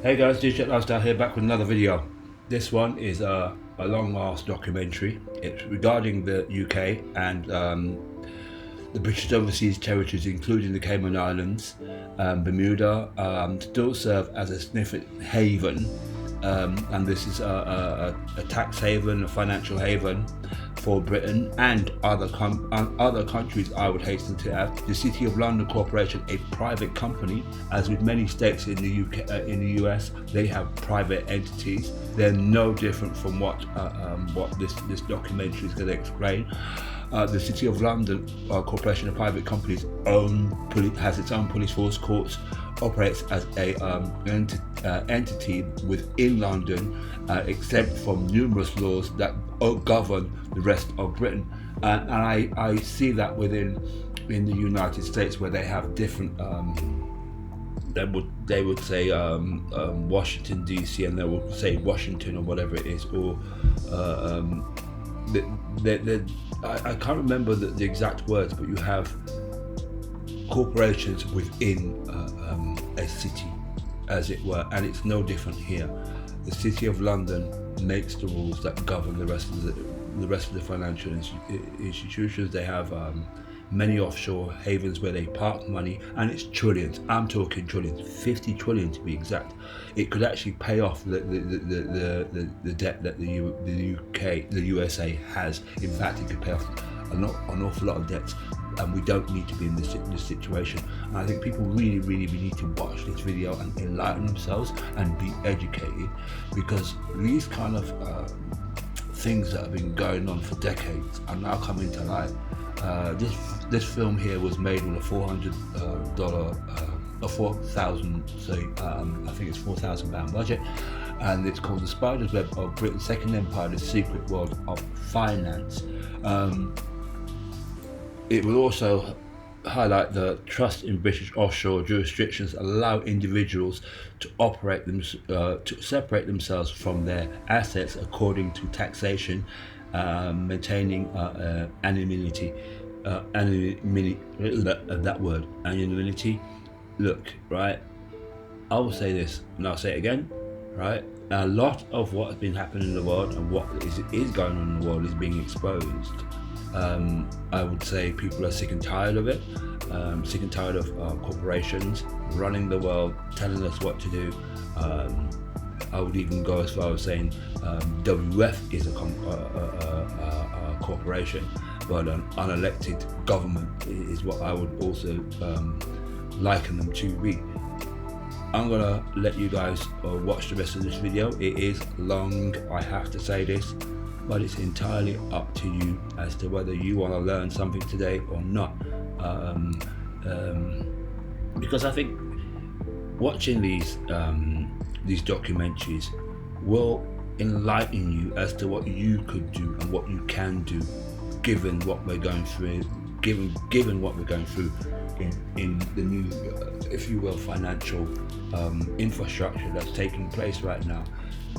Hey guys, DJ Lifestyle here, back with another video. This one is a long-ass documentary. It's regarding the UK and the British Overseas Territories, including the Cayman Islands. Bermuda still serve as a sniffing haven, and this is a tax haven, a financial haven for Britain and other countries, I would hasten to add. The City of London Corporation, a private company, as with many states in the UK, in the US, they have private entities. They're no different from what this documentary is going to explain. The City of London Corporation, a private company, has its own police force, courts, operates as a entity within London, exempt from numerous laws that govern the rest of Britain. And I see that in the United States, where they have different. They would say Washington DC, and they would say Washington or whatever it is, or I can't remember the exact words, but you have corporations within a city, as it were, and it's no different here. The City of London makes the rules that govern the rest of the financial institutions. They have many offshore havens where they park money, and it's trillions. I'm talking trillions, 50 trillion to be exact. It could actually pay off the debt that the USA has. In fact, it could pay off an awful lot of debts, and we don't need to be in this situation. And I think people really need to watch this video and enlighten themselves and be educated, because these kind of things that have been going on for decades are now coming to light. This film here was made with a I think it's £4,000 budget, and it's called The Spider's Web of Britain's Second Empire: The Secret World of Finance. It will also highlight the trust in British offshore jurisdictions allow individuals to operate to separate themselves from their assets according to taxation, maintaining anonymity. Anonymity. Look, right, I will say this and I'll say it again, right? A lot of what has been happening in the world and what is going on in the world is being exposed. I would say people are sick and tired of it, sick and tired of corporations running the world, telling us what to do. I would even go as far as saying WF is a corporation, but an unelected government is what I would also liken them to be. I'm gonna let you guys watch the rest of this video. It is long, I have to say this, but it's entirely up to you as to whether you want to learn something today or not. Because I think watching these documentaries will enlighten you as to what you could do and what you can do, given what we're going through, given what we're going through in the new, if you will, financial infrastructure that's taking place right now.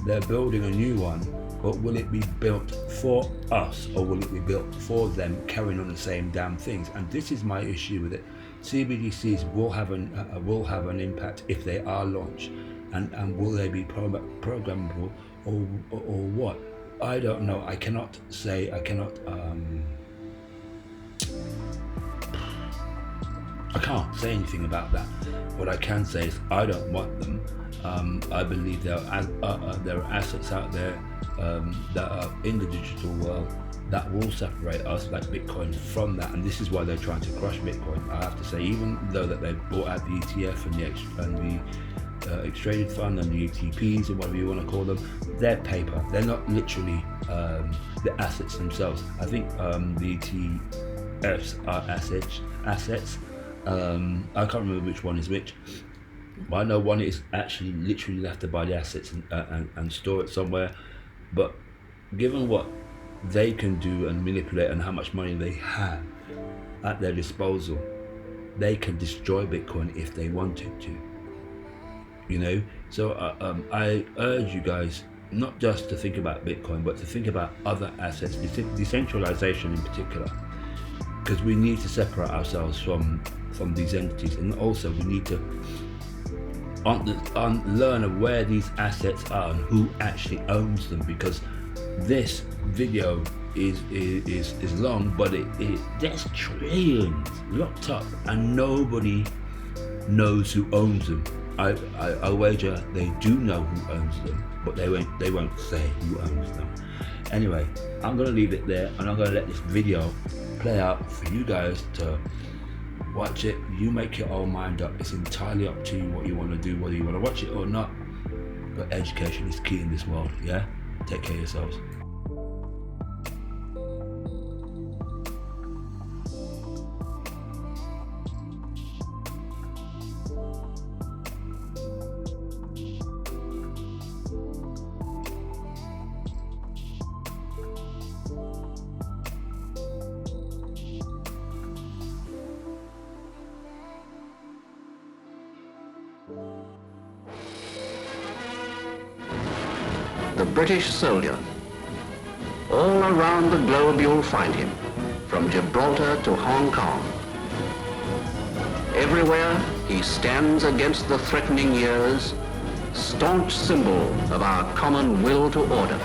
They're building a new one, but will it be built for us, or will it be built for them, carrying on the same damn things? And this is my issue with it. CBDCs will have an impact if they are launched, and will they be programmable or what? I don't know. I cannot say. I can't say anything about that. What I can say is I don't want them. I believe there are assets out there that are in the digital world that will separate us, like Bitcoin, from that, and this is why they're trying to crush Bitcoin. I have to say, even though that they've bought out the ETF and the exchange fund and the ETPs and whatever you want to call them, they're paper. They're not literally the assets themselves. I think the ETFs are assets. I can't remember which one is which, but I know one is actually literally left to buy the assets and store it somewhere. But given what they can do and manipulate and how much money they have at their disposal, they can destroy Bitcoin if they wanted to, you know. So I urge you guys not just to think about Bitcoin, but to think about other assets, decentralization in particular, because we need to separate ourselves from these entities, and also we need to learn of where these assets are and who actually owns them, because this video is long, but there's trillions locked up and nobody knows who owns them. I wager they do know who owns them, but they won't say who owns them. Anyway, I'm gonna leave it there, and I'm gonna let this video play out for you guys to watch it. You make your own mind up. It's entirely up to you what you want to do, whether you want to watch it or not. But education is key in this world. Yeah, take care of yourselves. The British soldier. All around the globe you'll find him, from Gibraltar to Hong Kong. Everywhere he stands against the threatening years, staunch symbol of our common will to order.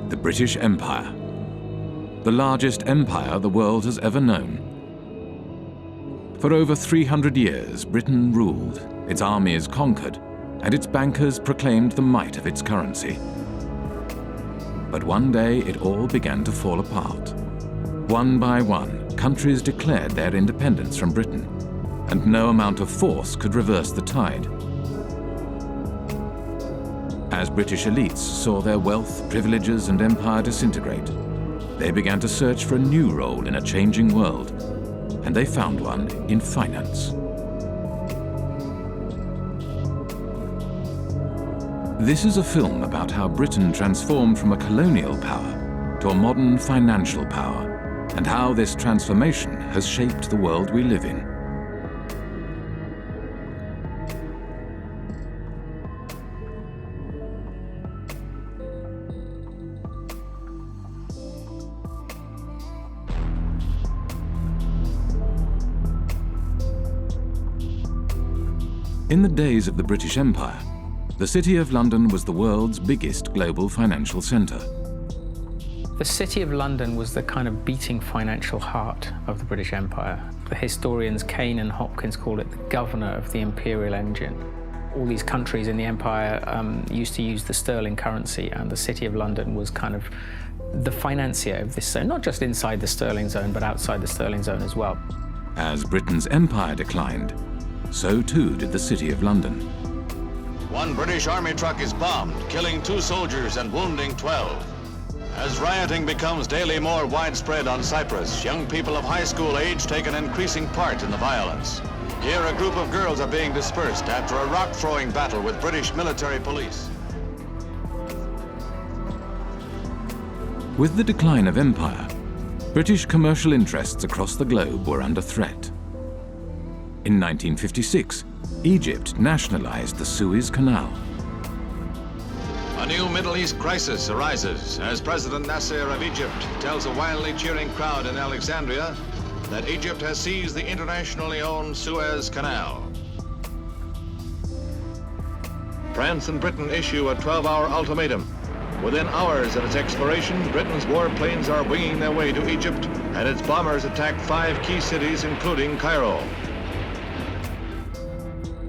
The British Empire, the largest empire the world has ever known. For over 300 years, Britain ruled, its armies conquered, and its bankers proclaimed the might of its currency. But one day it all began to fall apart. One by one, countries declared their independence from Britain, and no amount of force could reverse the tide. As British elites saw their wealth, privileges, and empire disintegrate, they began to search for a new role in a changing world, and they found one in finance. This is a film about how Britain transformed from a colonial power to a modern financial power, and how this transformation has shaped the world we live in. In the days of the British Empire, the City of London was the world's biggest global financial centre. The City of London was the kind of beating financial heart of the British Empire. The historians Kane and Hopkins call it the governor of the imperial engine. All these countries in the empire used to use the sterling currency, and the City of London was kind of the financier of this zone, not just inside the sterling zone, but outside the sterling zone as well. As Britain's empire declined, so too did the City of London. One British army truck is bombed, killing 2 soldiers and wounding 12. As rioting becomes daily more widespread on Cyprus, young people of high school age take an increasing part in the violence. Here, a group of girls are being dispersed after a rock-throwing battle with British military police. With the decline of empire, British commercial interests across the globe were under threat. In 1956, Egypt nationalized the Suez Canal. A new Middle East crisis arises as President Nasser of Egypt tells a wildly cheering crowd in Alexandria that Egypt has seized the internationally owned Suez Canal. France and Britain issue a 12-hour ultimatum. Within hours of its expiration, Britain's warplanes are winging their way to Egypt, and its bombers attack 5 key cities, including Cairo.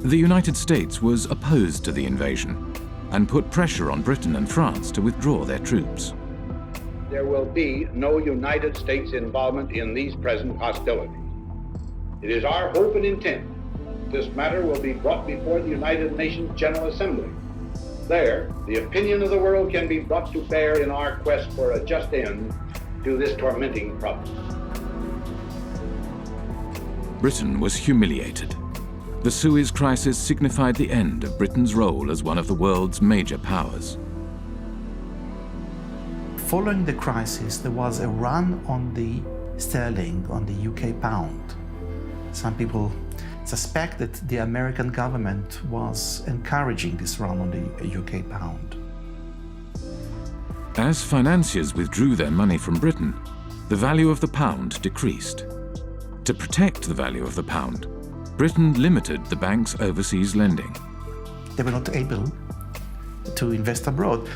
The United States was opposed to the invasion and put pressure on Britain and France to withdraw their troops. There will be no United States involvement in these present hostilities. It is our hope and intent this matter will be brought before the United Nations General Assembly. There, the opinion of the world can be brought to bear in our quest for a just end to this tormenting problem. Britain was humiliated. The Suez Crisis signified the end of Britain's role as one of the world's major powers. Following the crisis, there was a run on the sterling, on the UK pound. Some people suspect that the American government was encouraging this run on the UK pound. As financiers withdrew their money from Britain, the value of the pound decreased. To protect the value of the pound, Britain limited the bank's overseas lending. They were not able to invest abroad,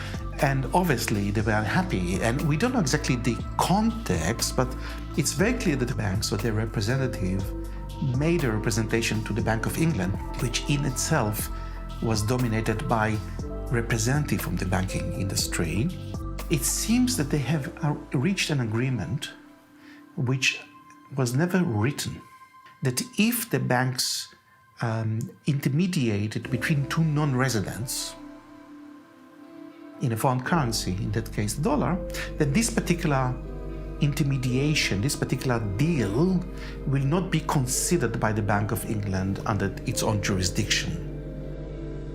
and obviously they were unhappy. And we don't know exactly the context, but it's very clear that the banks or their representative made a representation to the Bank of England, which in itself was dominated by representatives from the banking industry. It seems that they have reached an agreement which was never written, that if the banks intermediated between two non-residents in a foreign currency, in that case the dollar, that this particular intermediation, this particular deal will not be considered by the Bank of England under its own jurisdiction.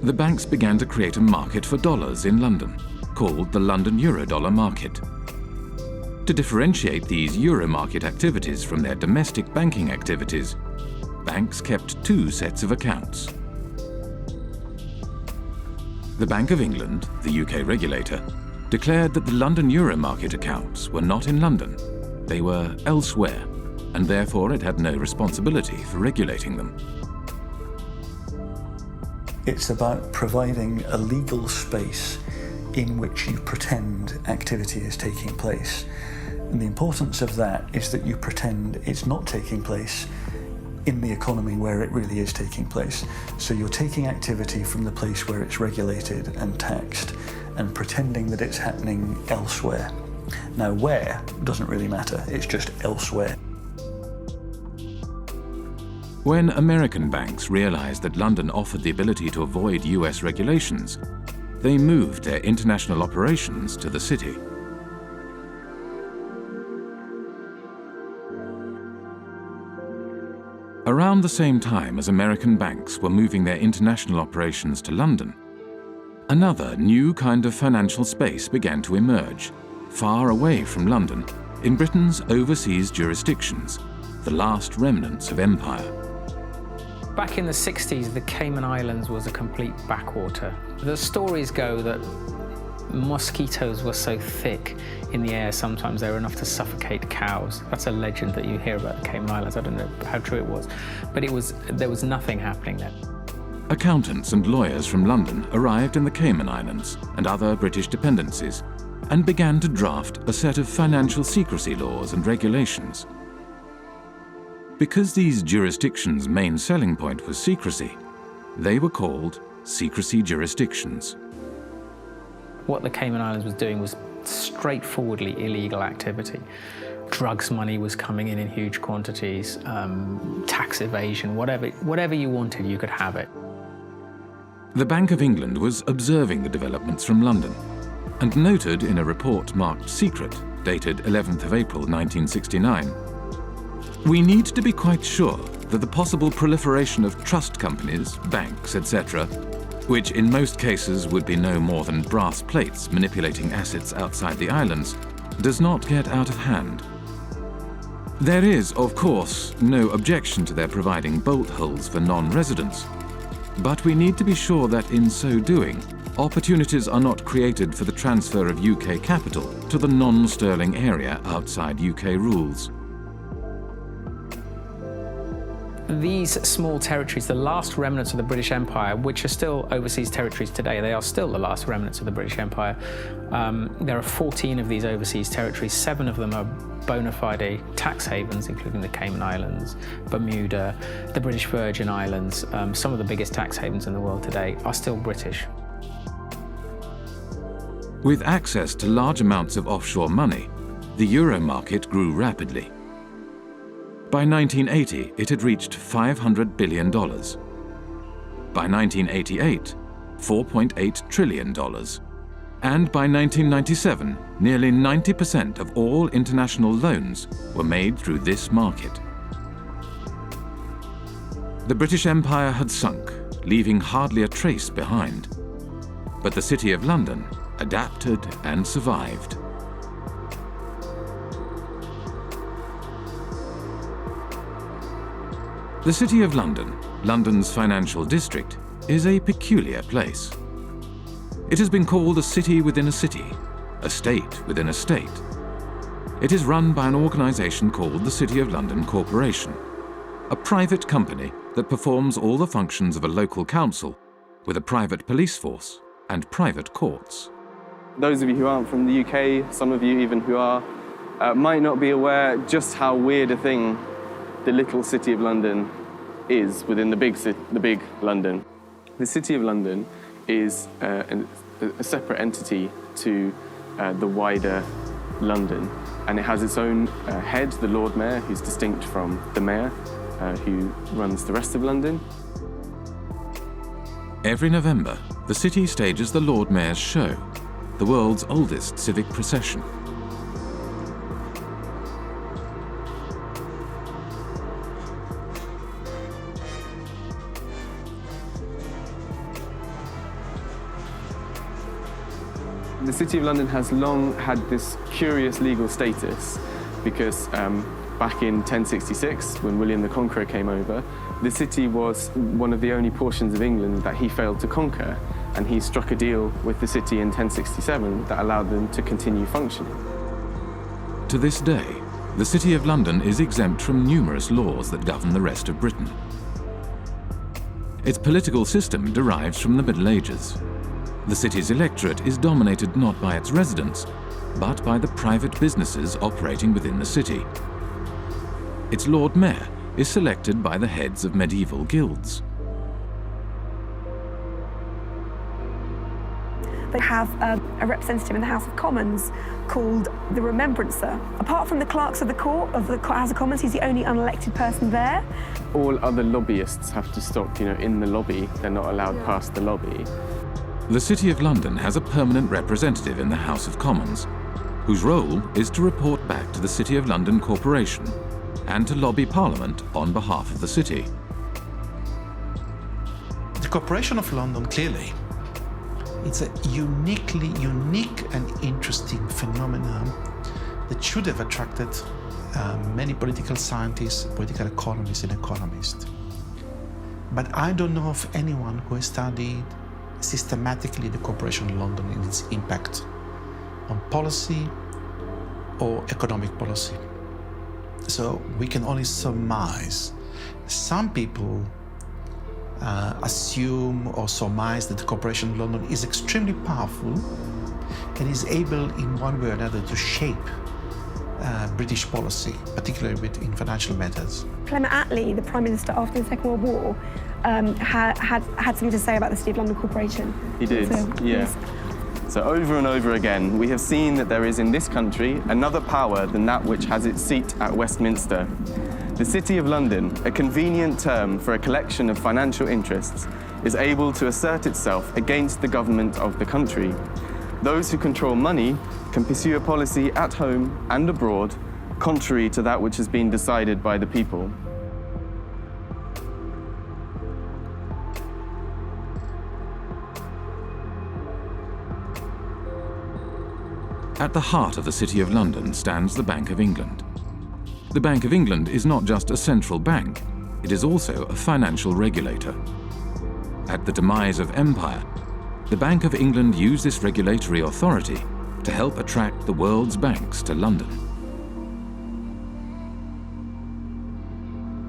The banks began to create a market for dollars in London, called the London Eurodollar market. To differentiate these euro market activities from their domestic banking activities, banks kept two sets of accounts. The Bank of England, the UK regulator, declared that the London euro market accounts were not in London. They were elsewhere, and therefore it had no responsibility for regulating them. It's about providing a legal space in which you pretend activity is taking place. And the importance of that is that you pretend it's not taking place in the economy where it really is taking place. So you're taking activity from the place where it's regulated and taxed and pretending that it's happening elsewhere. Now, where doesn't really matter, it's just elsewhere. When American banks realized that London offered the ability to avoid US regulations, they moved their international operations to the city. Around the same time as American banks were moving their international operations to London, another new kind of financial space began to emerge, far away from London, in Britain's overseas jurisdictions, the last remnants of empire. Back in the 60s, the Cayman Islands was a complete backwater. The stories go that mosquitoes were so thick in the air sometimes they were enough to suffocate cows. That's a legend that you hear about the Cayman Islands. I don't know how true it was, but there was nothing happening there. Accountants and lawyers from London arrived in the Cayman Islands and other British dependencies and began to draft a set of financial secrecy laws and regulations. Because these jurisdictions' main selling point was secrecy, they were called secrecy jurisdictions. What the Cayman Islands was doing was straightforwardly illegal activity. Drugs money was coming in huge quantities, tax evasion, whatever you wanted, you could have it. The Bank of England was observing the developments from London and noted in a report marked secret, dated 11th of April 1969, "We need to be quite sure that the possible proliferation of trust companies, banks, etc., which in most cases would be no more than brass plates manipulating assets outside the islands, does not get out of hand. There is, of course, no objection to their providing bolt holes for non-residents, but we need to be sure that in so doing, opportunities are not created for the transfer of UK capital to the non-sterling area outside UK rules." These small territories, the last remnants of the British Empire, which are still overseas territories today, they are still the last remnants of the British Empire. There are 14 of these overseas territories. 7 of them are bona fide tax havens, including the Cayman Islands, Bermuda, the British Virgin Islands. Some of the biggest tax havens in the world today are still British. With access to large amounts of offshore money, the euro market grew rapidly. By 1980, it had reached $500 billion. By 1988, $4.8 trillion. And by 1997, nearly 90% of all international loans were made through this market. The British Empire had sunk, leaving hardly a trace behind. But the City of London adapted and survived. The City of London, London's financial district, is a peculiar place. It has been called a city within a city, a state within a state. It is run by an organisation called the City of London Corporation, a private company that performs all the functions of a local council, with a private police force and private courts. Those of you who aren't from the UK, some of you even who are, might not be aware just how weird a thing the little City of London is within the big London. The City of London is a separate entity to the wider London, and it has its own head, the Lord Mayor, who's distinct from the Mayor, who runs the rest of London. Every November, the city stages the Lord Mayor's Show, the world's oldest civic procession. The City of London has long had this curious legal status because back in 1066, when William the Conqueror came over, the city was one of the only portions of England that he failed to conquer, and he struck a deal with the city in 1067 that allowed them to continue functioning. To this day, the City of London is exempt from numerous laws that govern the rest of Britain. Its political system derives from the Middle Ages. The city's electorate is dominated not by its residents, but by the private businesses operating within the city. Its Lord Mayor is selected by the heads of medieval guilds. They have a representative in the House of Commons called the Remembrancer. Apart from the clerks of the court of the House of Commons, he's the only unelected person there. All other lobbyists have to stop, in the lobby. They're not allowed past the lobby. The City of London has a permanent representative in the House of Commons, whose role is to report back to the City of London Corporation and to lobby Parliament on behalf of the city. The Corporation of London, clearly, it's a unique and interesting phenomenon that should have attracted many political scientists, political economists and economists. But I don't know of anyone who has studied systematically the Corporation of London and its impact on policy or economic policy. So we can only surmise. Some people assume or surmise that the Corporation of London is extremely powerful and is able in one way or another to shape British policy, particularly in financial matters. Clement Attlee, the Prime Minister after the Second World War, had something to say about the City of London Corporation. He did, yeah. So over and over again, we have seen that there is in this country another power than that which has its seat at Westminster. The City of London, a convenient term for a collection of financial interests, is able to assert itself against the government of the country. Those who control money can pursue a policy at home and abroad, contrary to that which has been decided by the people. At the heart of the City of London stands the Bank of England. The Bank of England is not just a central bank, it is also a financial regulator. At the demise of empire, the Bank of England used this regulatory authority to help attract the world's banks to London.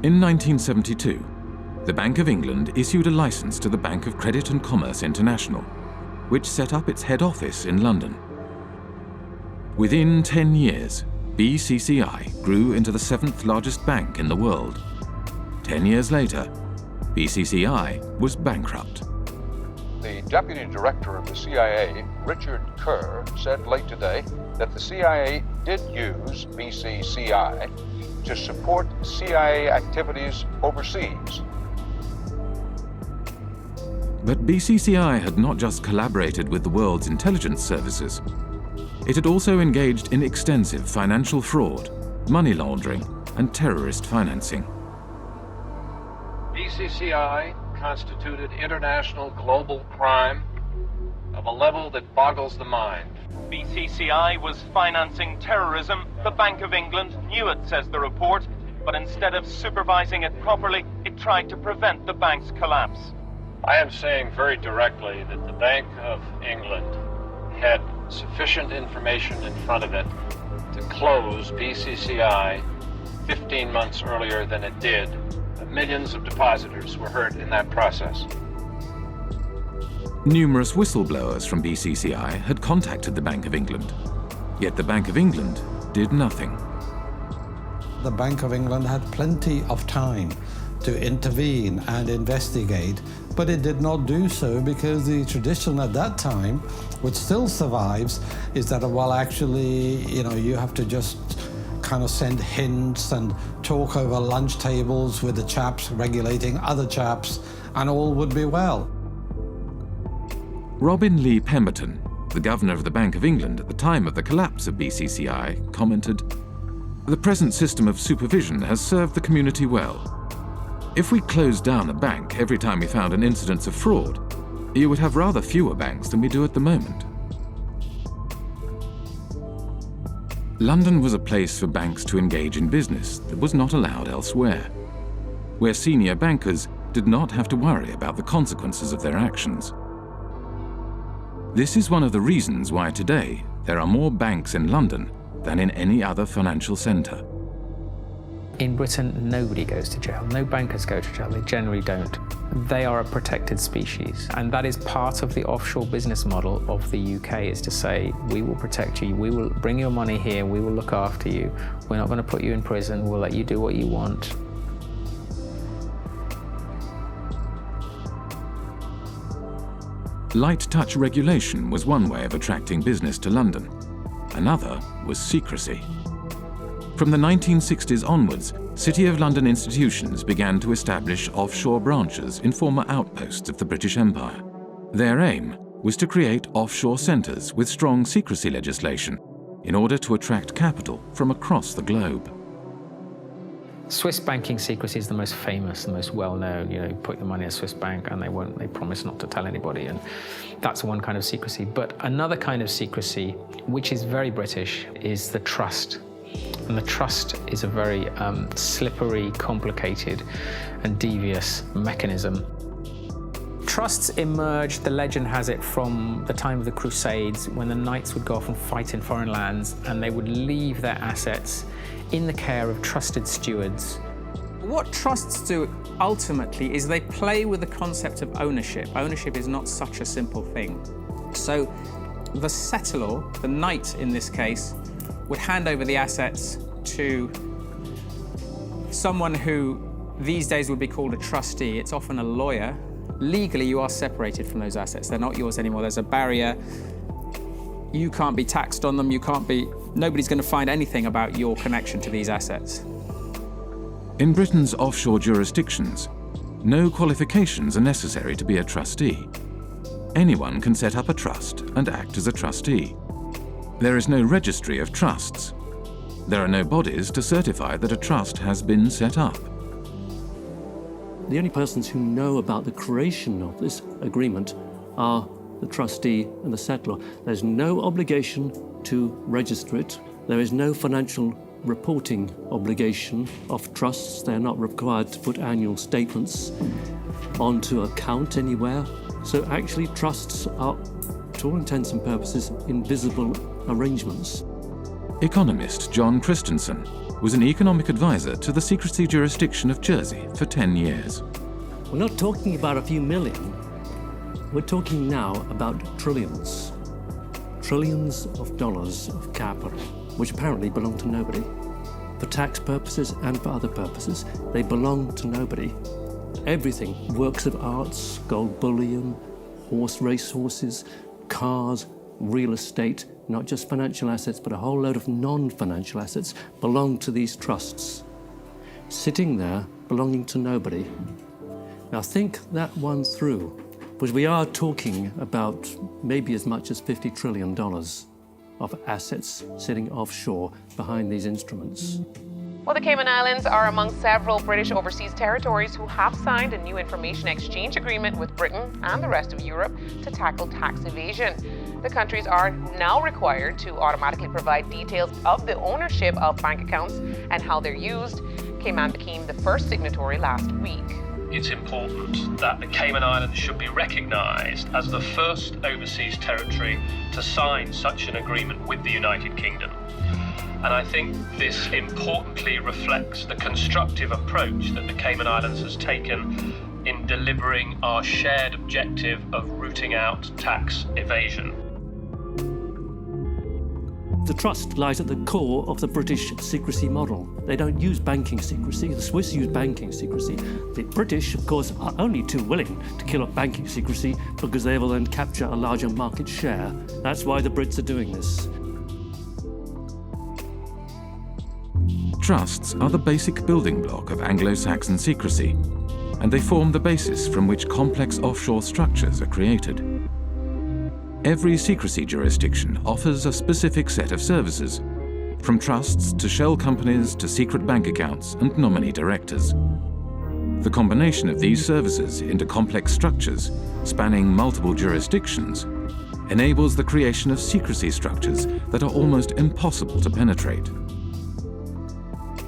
In 1972, the Bank of England issued a license to the Bank of Credit and Commerce International, which set up its head office in London. Within 10 years, BCCI grew into the 7th largest bank in the world. 10 years later, BCCI was bankrupt. The deputy director of the CIA, Richard Kerr, said late today that the CIA did use BCCI to support CIA activities overseas. But BCCI had not just collaborated with the world's intelligence services. It had also engaged in extensive financial fraud, money laundering, and terrorist financing. BCCI constituted international global crime of a level that boggles the mind. BCCI was financing terrorism. The Bank of England knew it, says the report, but instead of supervising it properly, it tried to prevent the bank's collapse. I am saying very directly that the Bank of England had sufficient information in front of it to close BCCI 15 months earlier than it did. Millions of depositors were hurt in that process. Numerous whistleblowers from BCCI had contacted the Bank of England, yet the Bank of England did nothing. The Bank of England had plenty of time to intervene and investigate, but it did not do so because the tradition at that time, which still survives, is that, well, actually, you have to just kind of send hints and talk over lunch tables with the chaps regulating other chaps, and all would be well. Robin Lee Pemberton, the governor of the Bank of England at the time of the collapse of BCCI, commented, "The present system of supervision has served the community well. If we closed down a bank every time we found an incidence of fraud, you would have rather fewer banks than we do at the moment." London was a place for banks to engage in business that was not allowed elsewhere, where senior bankers did not have to worry about the consequences of their actions. This is one of the reasons why today there are more banks in London than in any other financial centre. In Britain, nobody goes to jail. No bankers go to jail. They generally don't. They are a protected species. And that is part of the offshore business model of the UK, is to say, we will protect you. We will bring your money here. We will look after you. We're not going to put you in prison. We'll let you do what you want. Light touch regulation was one way of attracting business to London. Another was secrecy. From the 1960s onwards, City of London institutions began to establish offshore branches in former outposts of the British Empire. Their aim was to create offshore centres with strong secrecy legislation in order to attract capital from across the globe. Swiss banking secrecy is the most famous, the most well-known. You put your money in a Swiss bank and they promise not to tell anybody, and that's one kind of secrecy. But another kind of secrecy, which is very British, is the trust. And the trust is a very slippery, complicated, and devious mechanism. Trusts emerged, the legend has it, from the time of the Crusades, when the knights would go off and fight in foreign lands, and they would leave their assets in the care of trusted stewards. What trusts do ultimately is they play with the concept of ownership. Ownership is not such a simple thing. So the settlor, the knight in this case, would hand over the assets to someone who these days would be called a trustee. It's often a lawyer. Legally, you are separated from those assets. They're not yours anymore. There's a barrier. You can't be taxed on them. Nobody's going to find anything about your connection to these assets. In Britain's offshore jurisdictions, no qualifications are necessary to be a trustee. Anyone can set up a trust and act as a trustee. There is no registry of trusts. There are no bodies to certify that a trust has been set up. The only persons who know about the creation of this agreement are the trustee and the settlor. There's no obligation to register it. There is no financial reporting obligation of trusts. They're not required to put annual statements onto account anywhere. So actually trusts are, to all intents and purposes, invisible arrangements. Economist John Christensen was an economic advisor to the secrecy jurisdiction of Jersey for 10 years. We're not talking about a few million. We're talking now about trillions. Trillions of dollars of capital, which apparently belong to nobody. For tax purposes and for other purposes, they belong to nobody. Everything, works of arts, gold bullion, racehorses, cars, real estate, not just financial assets, but a whole load of non-financial assets belong to these trusts, sitting there belonging to nobody. Now think that one through, because we are talking about maybe as much as $50 trillion of assets sitting offshore behind these instruments. Well, the Cayman Islands are among several British overseas territories who have signed a new information exchange agreement with Britain and the rest of Europe to tackle tax evasion. The countries are now required to automatically provide details of the ownership of bank accounts and how they're used. Cayman became the first signatory last week. It's important that the Cayman Islands should be recognised as the first overseas territory to sign such an agreement with the United Kingdom. And I think this importantly reflects the constructive approach that the Cayman Islands has taken in delivering our shared objective of rooting out tax evasion. The trust lies at the core of the British secrecy model. They don't use banking secrecy. The Swiss use banking secrecy. The British, of course, are only too willing to kill off banking secrecy because they will then capture a larger market share. That's why the Brits are doing this. Trusts are the basic building block of Anglo-Saxon secrecy, and they form the basis from which complex offshore structures are created. Every secrecy jurisdiction offers a specific set of services, from trusts to shell companies to secret bank accounts and nominee directors. The combination of these services into complex structures, spanning multiple jurisdictions, enables the creation of secrecy structures that are almost impossible to penetrate.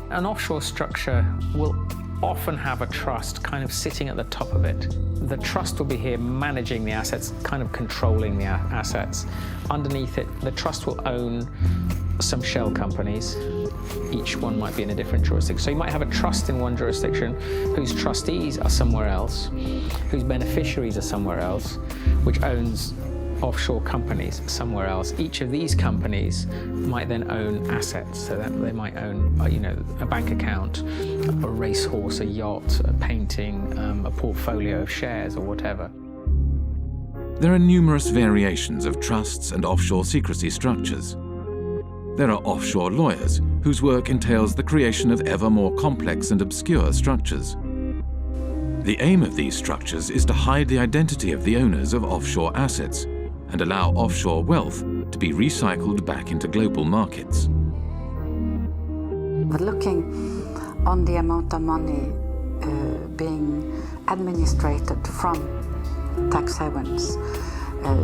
An offshore structure will often have a trust kind of sitting at the top of it. The trust will be here managing the assets, kind of controlling the assets. Underneath it, the trust will own some shell companies. Each one might be in a different jurisdiction. So you might have a trust in one jurisdiction whose trustees are somewhere else, whose beneficiaries are somewhere else, which owns offshore companies somewhere else. Each of these companies might then own assets, so that they might own, a bank account, a racehorse, a yacht, a painting, a portfolio of shares or whatever. There are numerous variations of trusts and offshore secrecy structures. There are offshore lawyers whose work entails the creation of ever more complex and obscure structures. The aim of these structures is to hide the identity of the owners of offshore assets and allow offshore wealth to be recycled back into global markets. But looking on the amount of money being administrated from tax havens,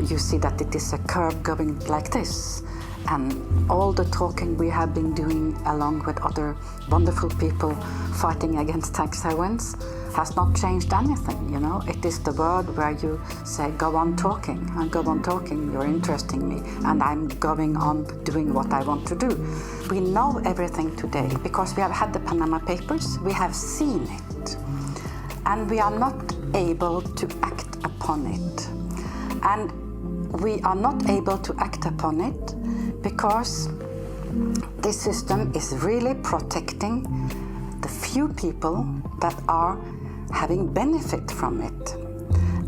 you see that it is a curve going like this. And all the talking we have been doing along with other wonderful people fighting against tax havens has not changed anything, It is the word where you say, go on talking, and go on talking, you're interesting me, and I'm going on doing what I want to do. We know everything today because we have had the Panama Papers, we have seen it, and we are not able to act upon it. And we are not able to act upon it because this system is really protecting the few people that are having benefit from it.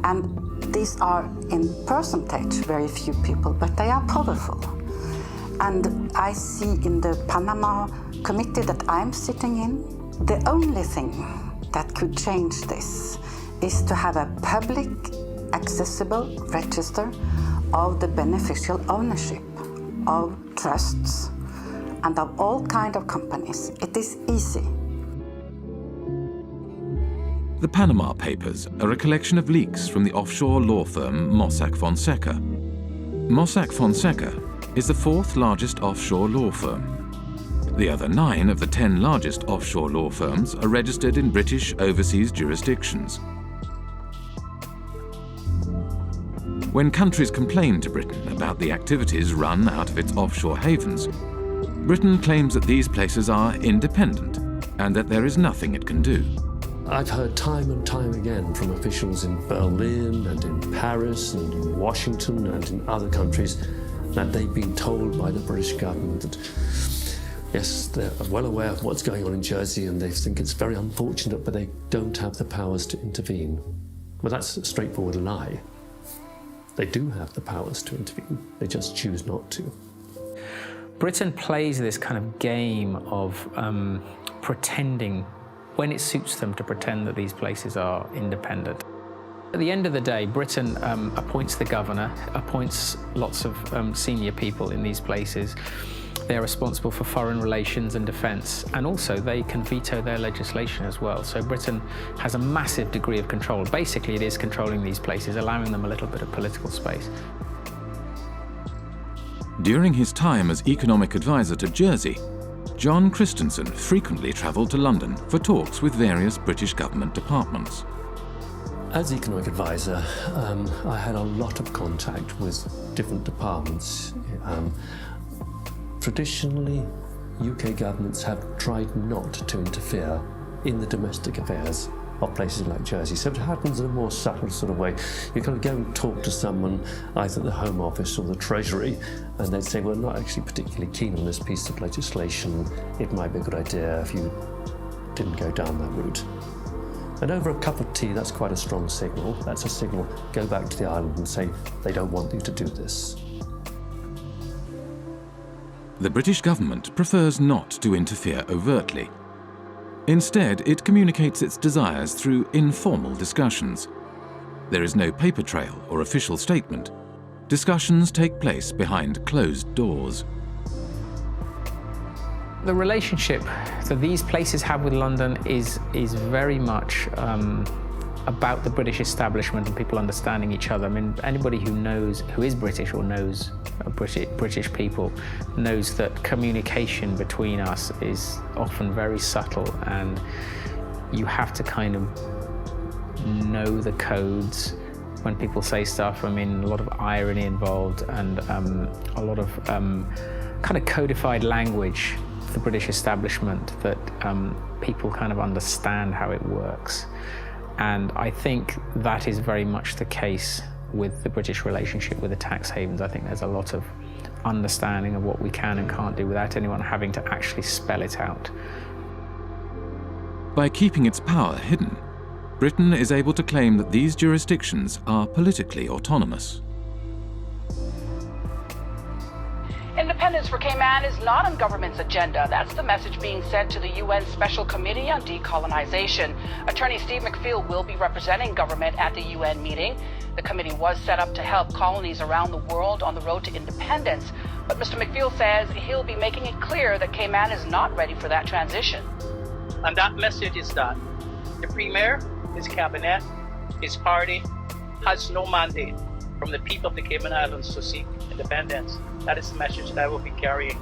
And these are in percentage very few people, but they are powerful. And I see in the Panama committee that I'm sitting in, the only thing that could change this is to have a public accessible register of the beneficial ownership of trusts and of all kinds of companies. It is easy. The Panama Papers are a collection of leaks from the offshore law firm Mossack Fonseca. Mossack Fonseca is the fourth largest offshore law firm. The other 9 of the 10 largest offshore law firms are registered in British overseas jurisdictions. When countries complain to Britain about the activities run out of its offshore havens, Britain claims that these places are independent and that there is nothing it can do. I've heard time and time again from officials in Berlin and in Paris and in Washington and in other countries that they've been told by the British government that, yes, they're well aware of what's going on in Jersey and they think it's very unfortunate, but they don't have the powers to intervene. Well, that's a straightforward lie. They do have the powers to intervene, they just choose not to. Britain plays this kind of game of pretending, when it suits them, to pretend that these places are independent. At the end of the day, Britain appoints the governor, appoints lots of senior people in these places, They're responsible for foreign relations and defence, and also they can veto their legislation as well. So Britain has a massive degree of control. Basically, it is controlling these places, allowing them a little bit of political space. During his time as economic advisor to Jersey, John Christensen frequently travelled to London for talks with various British government departments. As economic advisor, I had a lot of contact with different departments. Traditionally, UK governments have tried not to interfere in the domestic affairs of places like Jersey, so it happens in a more subtle sort of way. You kind of go and talk to someone, either the Home Office or the Treasury, and they'd say, well, I'm not actually particularly keen on this piece of legislation. It might be a good idea if you didn't go down that route. And over a cup of tea, that's quite a strong signal. That's a signal, go back to the island and say, they don't want you to do this. The British government prefers not to interfere overtly. Instead, it communicates its desires through informal discussions. There is no paper trail or official statement. Discussions take place behind closed doors. The relationship that these places have with London is very much about the British establishment and people understanding each other. I mean, anybody who is British or knows British people knows that communication between us is often very subtle, and you have to kind of know the codes when people say stuff. I mean, a lot of irony involved and a lot of kind of codified language of the British establishment that people kind of understand how it works. And I think that is very much the case with the British relationship with the tax havens. I think there's a lot of understanding of what we can and can't do without anyone having to actually spell it out. By keeping its power hidden, Britain is able to claim that these jurisdictions are politically autonomous. Independence for Cayman is not on government's agenda. That's the message being sent to the UN Special Committee on Decolonization. Attorney Steve McPhail will be representing government at the UN meeting. The committee was set up to help colonies around the world on the road to independence. But Mr. McPhail says he'll be making it clear that Cayman is not ready for that transition. And that message is that the Premier, his cabinet, his party has no mandate from the people of the Cayman Islands to seek independence. That is the message that I will be carrying.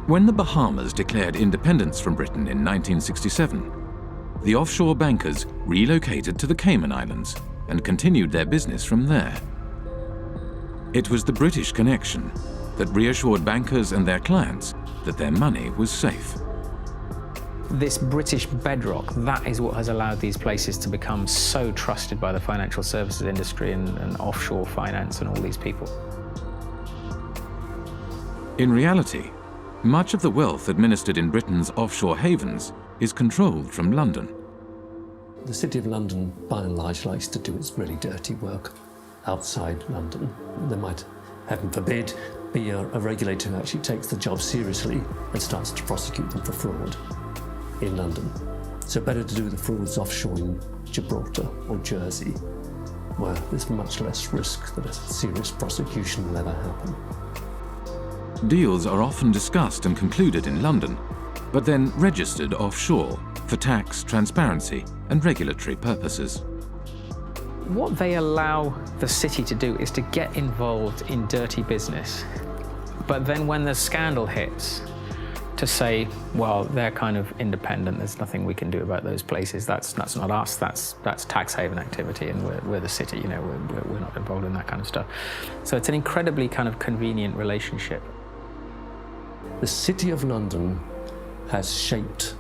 When the Bahamas declared independence from Britain in 1967, the offshore bankers relocated to the Cayman Islands and continued their business from there. It was the British connection that reassured bankers and their clients that their money was safe. This British bedrock, that is what has allowed these places to become so trusted by the financial services industry and offshore finance and all these people. In reality, much of the wealth administered in Britain's offshore havens is controlled from London. The City of London, by and large, likes to do its really dirty work outside London. There might, heaven forbid, be a regulator who actually takes the job seriously and starts to prosecute them for fraud in London. So better to do the frauds offshore in Gibraltar or Jersey, where there's much less risk that a serious prosecution will ever happen. Deals are often discussed and concluded in London, but then registered offshore for tax, transparency, and regulatory purposes. What they allow the city to do is to get involved in dirty business, but then when the scandal hits, to say, well, they're kind of independent, there's nothing we can do about those places, that's not us, that's tax haven activity, and we're the city, you know, we're not involved in that kind of stuff. So it's an incredibly kind of convenient relationship. The City of London has shaped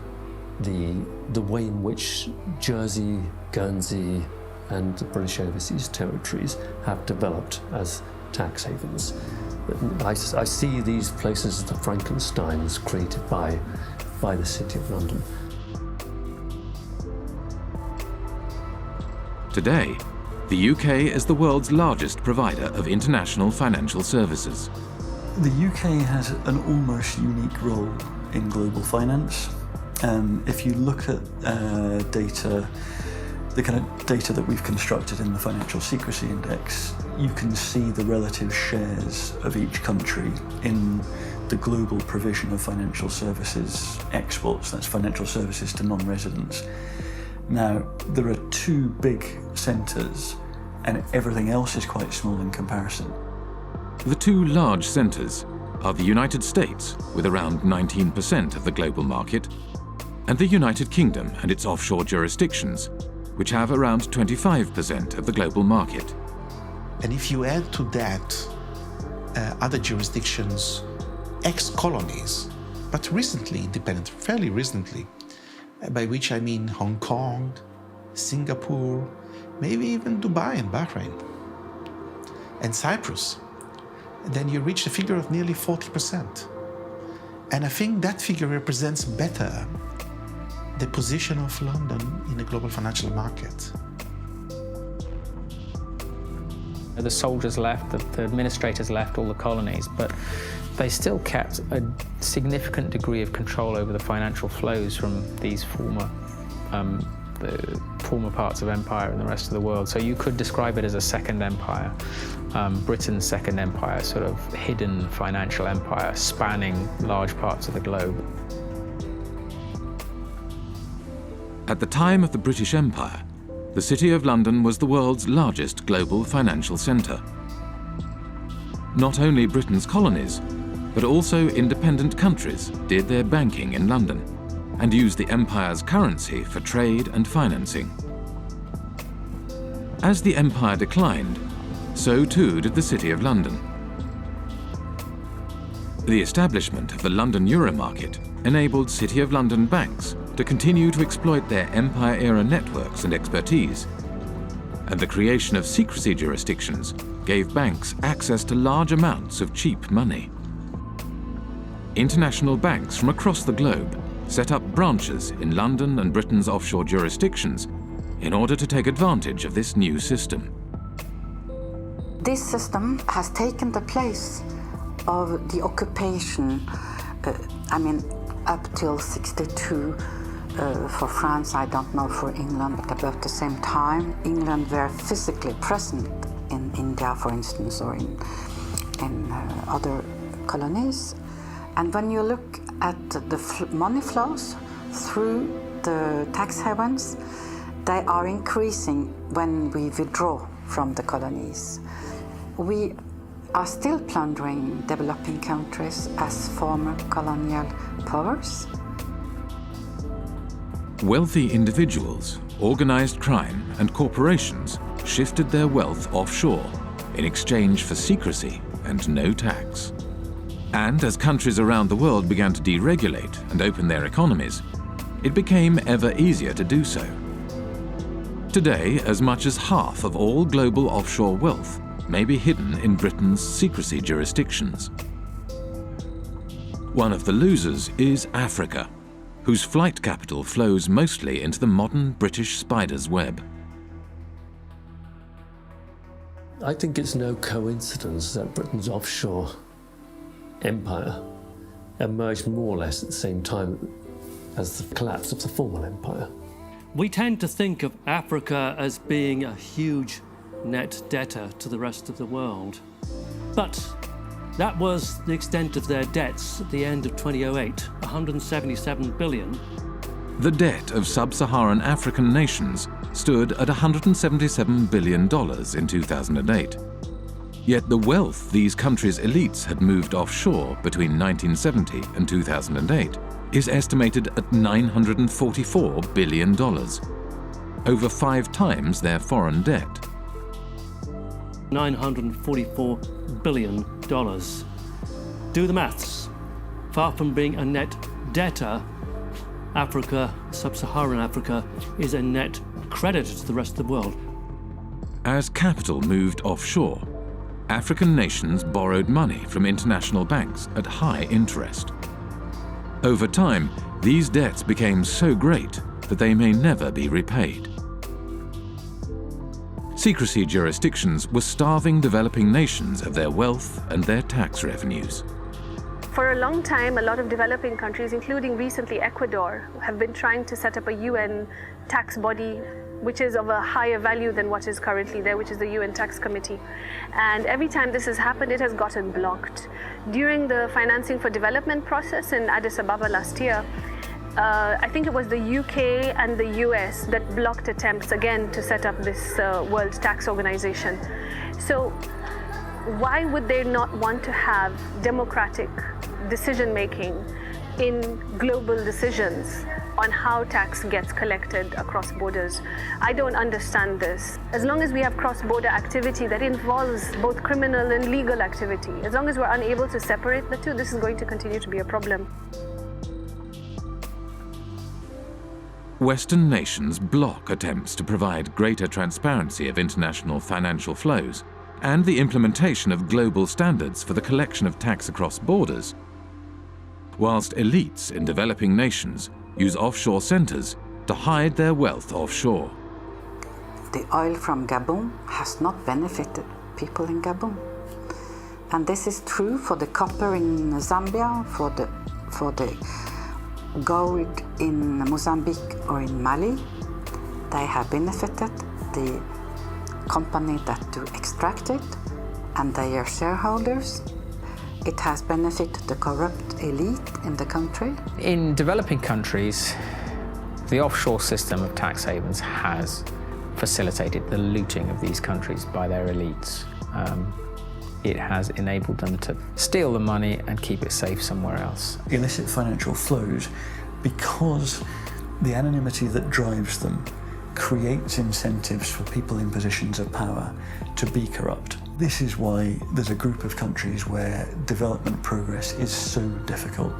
the way in which Jersey, Guernsey, and the British Overseas Territories have developed as tax havens. I see these places as the Frankensteins created by the City of London. Today, the UK is the world's largest provider of international financial services. The UK has an almost unique role in global finance. If you look at data The kind of data that we've constructed in the Financial Secrecy Index, you can see the relative shares of each country in the global provision of financial services exports. That's financial services to non-residents. Now, there are two big centres, and everything else is quite small in comparison. The two large centres are the United States, with around 19% of the global market, and the United Kingdom and its offshore jurisdictions, which have around 25% of the global market. And if you add to that other jurisdictions, ex-colonies, but recently independent, fairly recently, by which I mean Hong Kong, Singapore, maybe even Dubai and Bahrain, and Cyprus, then you reach a figure of nearly 40%. And I think that figure represents better the position of London in the global financial market. The soldiers left, the administrators left all the colonies, but they still kept a significant degree of control over the financial flows from these the former parts of empire in the rest of the world. So you could describe it as a second empire, Britain's second empire, sort of hidden financial empire spanning large parts of the globe. At the time of the British Empire, the City of London was the world's largest global financial centre. Not only Britain's colonies, but also independent countries did their banking in London and used the empire's currency for trade and financing. As the empire declined, so too did the City of London. The establishment of the London Euro market enabled City of London banks to continue to exploit their empire-era networks and expertise, and the creation of secrecy jurisdictions gave banks access to large amounts of cheap money. International banks from across the globe set up branches in London and Britain's offshore jurisdictions in order to take advantage of this new system. This system has taken the place of the occupation, up till 62. For France, I don't know for England, but about the same time. England were physically present in India, for instance, or in other colonies. And when you look at the money flows through the tax havens, they are increasing when we withdraw from the colonies. We are still plundering developing countries as former colonial powers. Wealthy individuals, organized crime, and corporations shifted their wealth offshore in exchange for secrecy and no tax. And as countries around the world began to deregulate and open their economies, it became ever easier to do so. Today, as much as half of all global offshore wealth may be hidden in Britain's secrecy jurisdictions. One of the losers is Africa, whose flight capital flows mostly into the modern British spider's web. I think it's no coincidence that Britain's offshore empire emerged more or less at the same time as the collapse of the former empire. We tend to think of Africa as being a huge net debtor to the rest of the world. But that was the extent of their debts at the end of 2008, 177 billion. The debt of sub-Saharan African nations stood at $177 billion in 2008. Yet the wealth these countries' elites had moved offshore between 1970 and 2008 is estimated at $944 billion, over 5 times their foreign debt. $944 billion. Do the maths. Far from being a net debtor, Africa, sub-Saharan Africa, is a net creditor to the rest of the world. As capital moved offshore, African nations borrowed money from international banks at high interest. Over time, these debts became so great that they may never be repaid. Secrecy jurisdictions were starving developing nations of their wealth and their tax revenues. For a long time, a lot of developing countries, including recently Ecuador, have been trying to set up a UN tax body which is of a higher value than what is currently there, which is the UN Tax Committee. And every time this has happened, it has gotten blocked. During the financing for development process in Addis Ababa last year, I think it was the UK and the US that blocked attempts again to set up this World Tax Organization. So why would they not want to have democratic decision-making in global decisions on how tax gets collected across borders? I don't understand this. As long as we have cross-border activity that involves both criminal and legal activity, as long as we're unable to separate the two, this is going to continue to be a problem. Western nations block attempts to provide greater transparency of international financial flows and the implementation of global standards for the collection of tax across borders, whilst elites in developing nations use offshore centres to hide their wealth offshore. The oil from Gabon has not benefited people in Gabon. And this is true for the copper in Zambia, for the gold in Mozambique or in Mali. They have benefited the company that do extract it and their shareholders. It has benefited the corrupt elite in the country. In developing countries, the offshore system of tax havens has facilitated the looting of these countries by their elites. It has enabled them to steal the money and keep it safe somewhere else. Illicit financial flows, because the anonymity that drives them creates incentives for people in positions of power to be corrupt. This is why there's a group of countries where development progress is so difficult.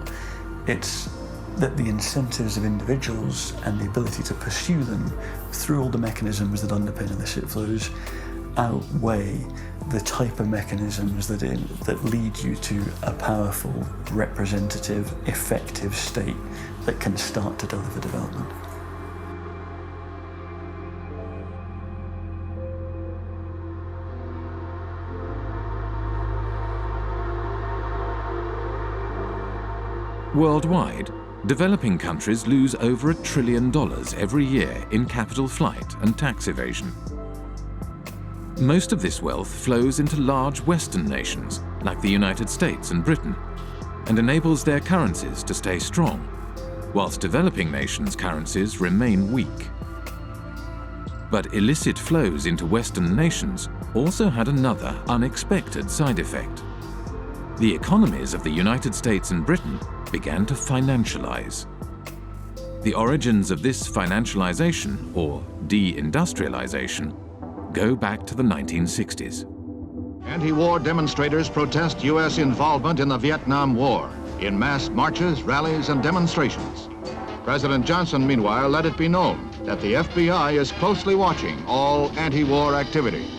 It's that the incentives of individuals and the ability to pursue them through all the mechanisms that underpin illicit flows outweigh the type of mechanisms that lead you to a powerful, representative, effective state that can start to deliver development. Worldwide, developing countries lose over $1 trillion every year in capital flight and tax evasion. Most of this wealth flows into large Western nations like the United States and Britain and enables their currencies to stay strong, whilst developing nations' currencies remain weak. But illicit flows into Western nations also had another unexpected side effect. The economies of the United States and Britain began to financialize. The origins of this financialization, or de-industrialization, go back to the 1960s. Anti-war demonstrators protest U.S. involvement in the Vietnam War in mass marches, rallies, and demonstrations. President Johnson, meanwhile, let it be known that the FBI is closely watching all anti-war activity.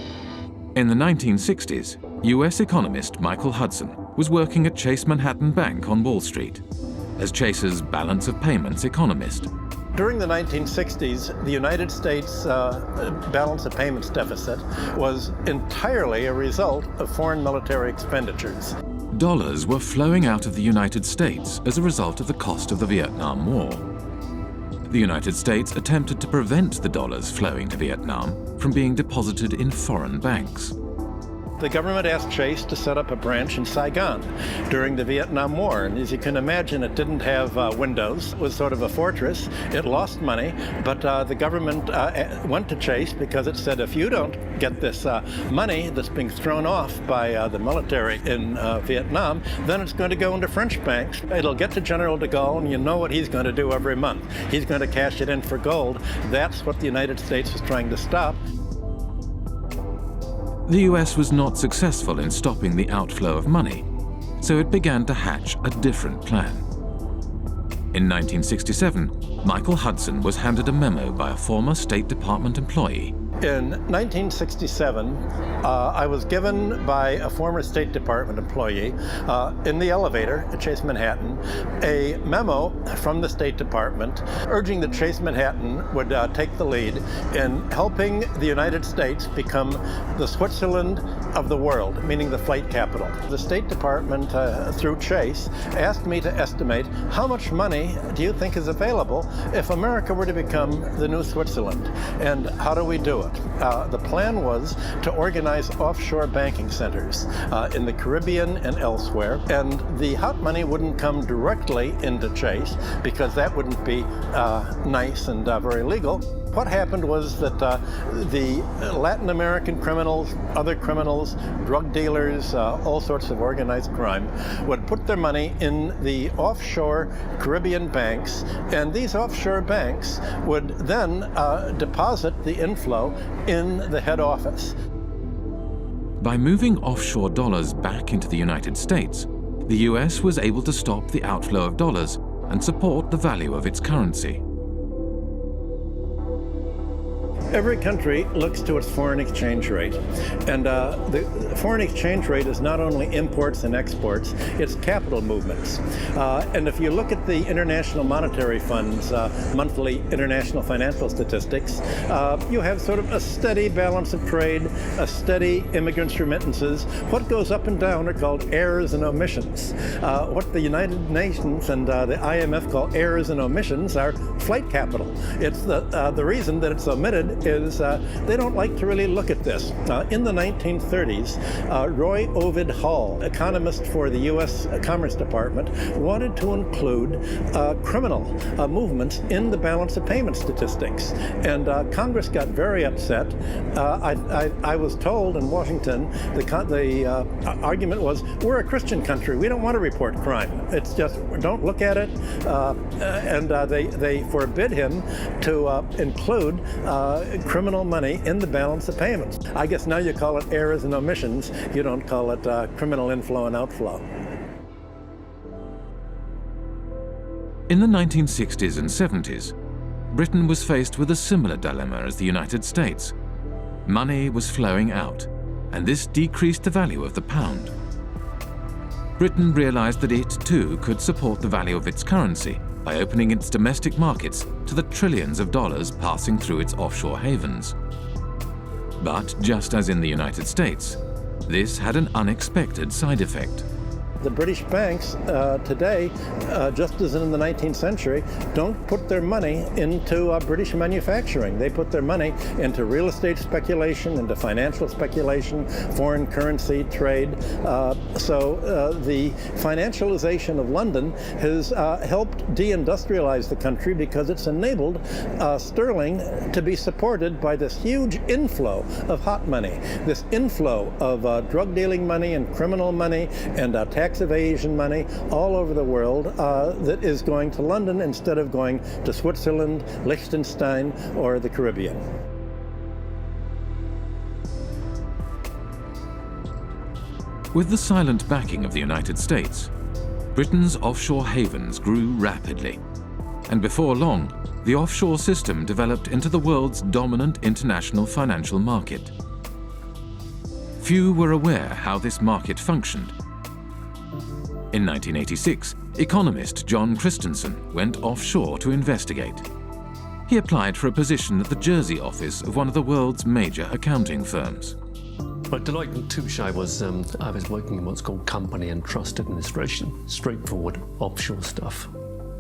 In the 1960s, U.S. economist Michael Hudson was working at Chase Manhattan Bank on Wall Street as Chase's balance of payments economist. During the 1960s, the United States balance of payments deficit was entirely a result of foreign military expenditures. Dollars were flowing out of the United States as a result of the cost of the Vietnam War. The United States attempted to prevent the dollars flowing to Vietnam from being deposited in foreign banks. The government asked Chase to set up a branch in Saigon during the Vietnam War. And as you can imagine, it didn't have windows. It was sort of a fortress. It lost money, but the government went to Chase because it said, if you don't get this money that's being thrown off by the military in Vietnam, then it's going to go into French banks. It'll get to General de Gaulle, and you know what he's going to do every month. He's going to cash it in for gold. That's what the United States was trying to stop. The US was not successful in stopping the outflow of money, so it began to hatch a different plan. In 1967, Michael Hudson was handed a memo by a former State Department employee In 1967, I was given by a former State Department employee in the elevator at Chase Manhattan a memo from the State Department urging that Chase Manhattan would take the lead in helping the United States become the Switzerland of the world, meaning the flight capital. The State Department, through Chase, asked me to estimate how much money do you think is available if America were to become the new Switzerland, and how do we do it? The plan was to organize offshore banking centers in the Caribbean and elsewhere, and the hot money wouldn't come directly into Chase because that wouldn't be nice and very legal. What happened was that the Latin American criminals, other criminals, drug dealers, all sorts of organized crime, would put their money in the offshore Caribbean banks, and these offshore banks would then deposit the inflow in the head office. By moving offshore dollars back into the United States, the US was able to stop the outflow of dollars and support the value of its currency. Every country looks to its foreign exchange rate, and the foreign exchange rate is not only imports and exports, it's capital movements. And if you look at the International Monetary Fund's monthly international financial statistics, you have sort of a steady balance of trade, a steady immigrants' remittances. What goes up and down are called errors and omissions. What the United Nations and the IMF call errors and omissions are flight capital. It's the reason that it's omitted is they don't like to really look at this. In the 1930s, Roy Ovid Hall, economist for the U.S. Commerce Department, wanted to include criminal movements in the balance of payment statistics. And Congress got very upset. I was told in Washington, the argument was, we're a Christian country. We don't want to report crime. It's just, don't look at it. And they forbid him to include criminal money in the balance of payments. I guess now you call it errors and omissions. You don't call it criminal inflow and outflow. In the 1960s and 70s, Britain was faced with a similar dilemma as the United States. Money was flowing out, and this decreased the value of the pound. Britain realized that it too could support the value of its currency by opening its domestic markets to the trillions of dollars passing through its offshore havens. But just as in the United States, this had an unexpected side effect. The British banks today, just as in the 19th century, don't put their money into British manufacturing. They put their money into real estate speculation, into financial speculation, foreign currency trade. So the financialization of London has helped deindustrialize the country because it's enabled sterling to be supported by this huge inflow of hot money, this inflow of drug dealing money and criminal money and tax evasion money all over the world that is going to London instead of going to Switzerland, Liechtenstein, or the Caribbean. With the silent backing of the United States, Britain's offshore havens grew rapidly, and before long, the offshore system developed into the world's dominant international financial market. Few were aware how this market functioned. In 1986, economist John Christensen went offshore to investigate. He applied for a position at the Jersey office of one of the world's major accounting firms. But Deloitte & Touche, I was working in what's called company and trust administration, straightforward offshore stuff.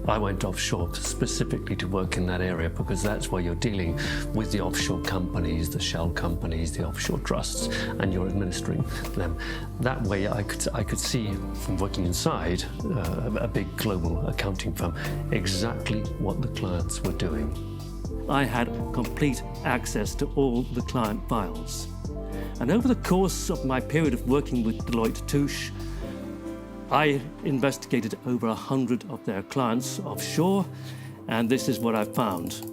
I went offshore specifically to work in that area because that's where you're dealing with the offshore companies, the shell companies, the offshore trusts, and you're administering them. That way I could see from working inside a big global accounting firm exactly what the clients were doing. I had complete access to all the client files. And over the course of my period of working with Deloitte & Touche, I investigated over 100 of their clients offshore, and this is what I found.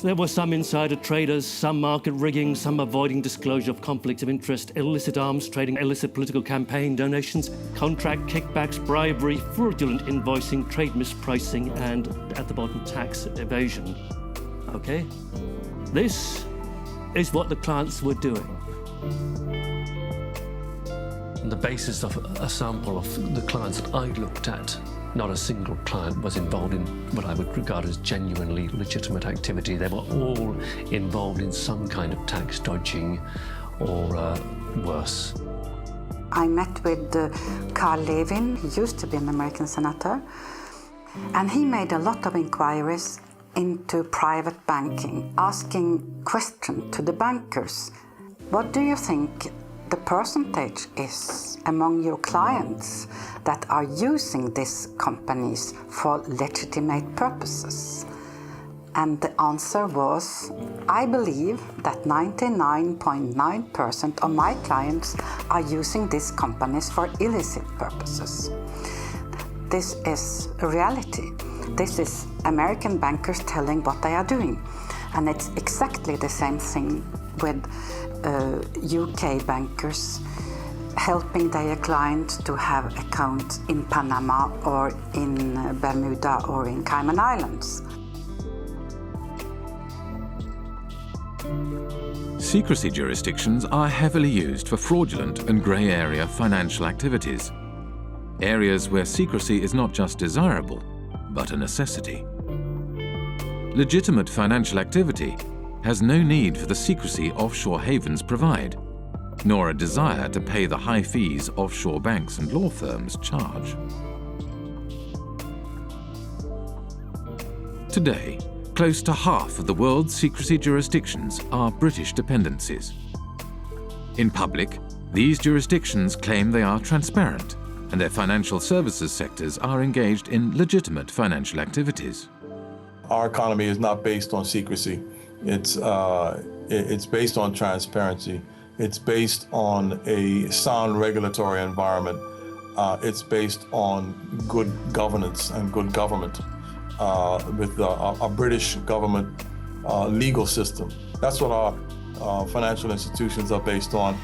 There were some insider traders, some market rigging, some avoiding disclosure of conflicts of interest, illicit arms trading, illicit political campaign donations, contract kickbacks, bribery, fraudulent invoicing, trade mispricing, and at the bottom, tax evasion. Okay? This is what the clients were doing. On the basis of a sample of the clients that I looked at, not a single client was involved in what I would regard as genuinely legitimate activity. They were all involved in some kind of tax dodging or worse. I met with Carl Levin. He used to be an American senator, and he made a lot of inquiries into private banking, asking questions to the bankers. What do you think the percentage is among your clients that are using these companies for legitimate purposes? And the answer was, I believe that 99.9% of my clients are using these companies for illicit purposes. This is a reality. This is American bankers telling what they are doing. And it's exactly the same thing with UK bankers helping their clients to have accounts in Panama or in Bermuda or in Cayman Islands. Secrecy jurisdictions are heavily used for fraudulent and grey area financial activities. Areas where secrecy is not just desirable, but a necessity. Legitimate financial activity has no need for the secrecy offshore havens provide, nor a desire to pay the high fees offshore banks and law firms charge. Today, close to half of the world's secrecy jurisdictions are British dependencies. In public, these jurisdictions claim they are transparent and their financial services sectors are engaged in legitimate financial activities. Our economy is not based on secrecy. It's based on transparency. It's based on a sound regulatory environment. It's based on good governance and good government with a British government legal system. That's what our financial institutions are based on.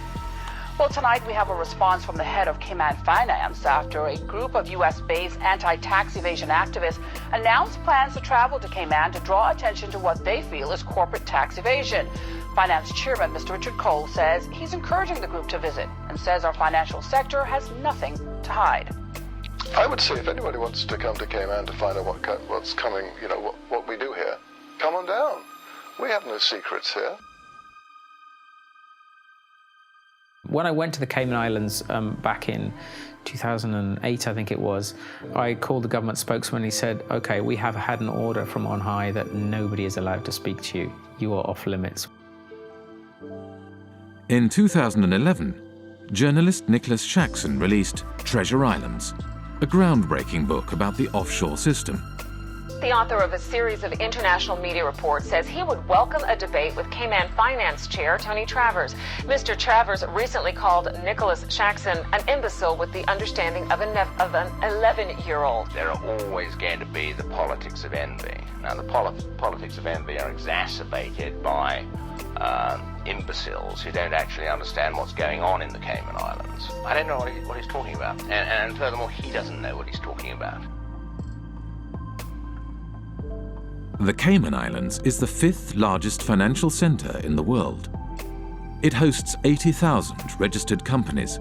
Well, tonight we have a response from the head of Cayman Finance after a group of U.S.-based anti-tax evasion activists announced plans to travel to Cayman to draw attention to what they feel is corporate tax evasion. Finance Chairman Mr. Richard Cole says he's encouraging the group to visit and says our financial sector has nothing to hide. I would say if anybody wants to come to Cayman to find out what's coming, what we do here, come on down. We have no secrets here. When I went to the Cayman Islands back in 2008, I think it was, I called the government spokesman and he said, okay, we have had an order from on high that nobody is allowed to speak to you. You are off limits. In 2011, journalist Nicholas Shaxson released Treasure Islands, a groundbreaking book about the offshore system. The author of a series of international media reports says he would welcome a debate with Cayman Finance Chair Tony Travers. Mr. Travers recently called Nicholas Shaxson an imbecile with the understanding of an 11-year-old. There are always going to be the politics of envy. Now, the politics of envy are exacerbated by imbeciles who don't actually understand what's going on in the Cayman Islands. I don't know what he's talking about. And furthermore, he doesn't know what he's talking about. The Cayman Islands is the 5th largest financial centre in the world. It hosts 80,000 registered companies,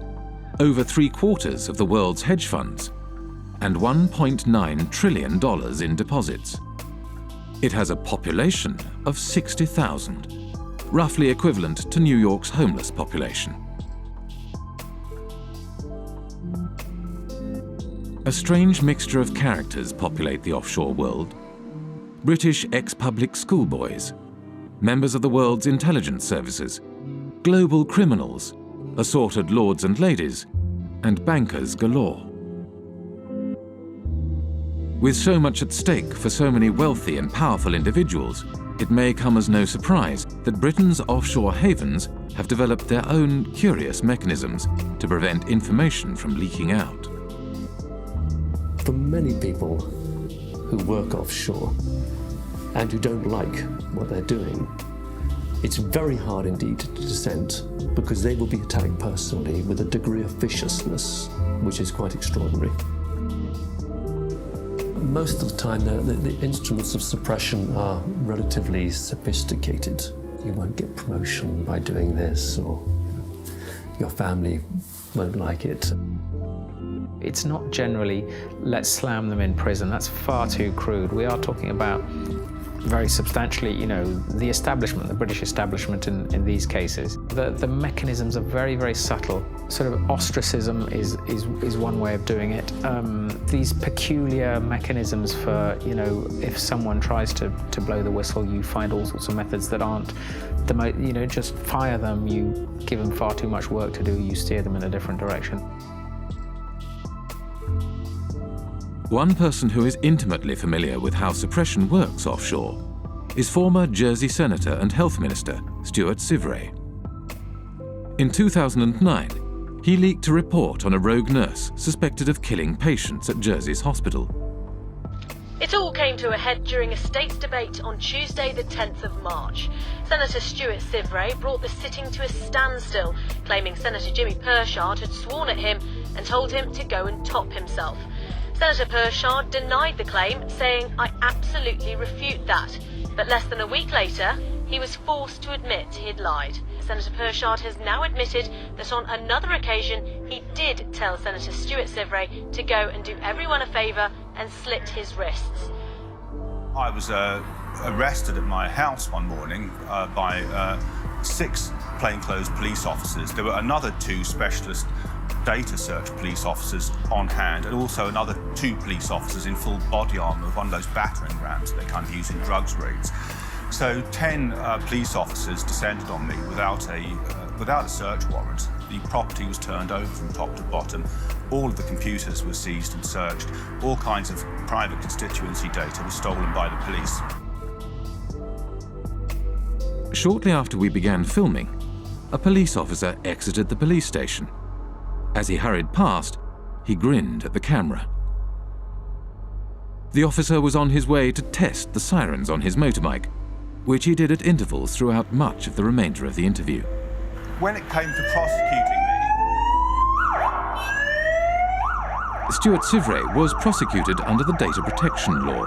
over 3/4 of the world's hedge funds, and $1.9 trillion in deposits. It has a population of 60,000, roughly equivalent to New York's homeless population. A strange mixture of characters populate the offshore world. British ex-public schoolboys, members of the world's intelligence services, global criminals, assorted lords and ladies, and bankers galore. With so much at stake for so many wealthy and powerful individuals, it may come as no surprise that Britain's offshore havens have developed their own curious mechanisms to prevent information from leaking out. For many people who work offshore and who don't like what they're doing, it's very hard indeed to dissent, because they will be attacked personally with a degree of viciousness which is quite extraordinary. Most of the time, the instruments of suppression are relatively sophisticated. You won't get promotion by doing this, or your family won't like it. It's not generally, let's slam them in prison. That's far too crude. We are talking about very substantially, the establishment, the British establishment in these cases. The mechanisms are very, very subtle. Sort of ostracism is one way of doing it. These peculiar mechanisms for, if someone tries to blow the whistle, you find all sorts of methods that aren't just fire them, you give them far too much work to do, you steer them in a different direction. One person who is intimately familiar with how suppression works offshore is former Jersey Senator and Health Minister Stuart Sivray. In 2009, he leaked a report on a rogue nurse suspected of killing patients at Jersey's hospital. It all came to a head during a state's debate on Tuesday the 10th of March. Senator Stuart Sivray brought the sitting to a standstill, claiming Senator Jimmy Pershard had sworn at him and told him to go and top himself. Senator Pershard denied the claim, saying, "I absolutely refute that." But less than a week later, he was forced to admit he'd lied. Senator Pershard has now admitted that on another occasion he did tell Senator Stuart Sivray to go and do everyone a favour and slit his wrists. I was arrested at my house one morning by 6 plainclothes police officers. There were another 2 specialist data search police officers on hand, and also another 2 police officers in full body armour with one of those battering rams they kind of use in drugs raids. So 10 police officers descended on me without a search warrant. The property was turned over from top to bottom. All of the computers were seized and searched. All kinds of private constituency data was stolen by the police. Shortly after we began filming, a police officer exited the police station. As he hurried past, he grinned at the camera. The officer was on his way to test the sirens on his motorbike, which he did at intervals throughout much of the remainder of the interview. When it came to prosecuting me, Stuart Sivray was prosecuted under the data protection law.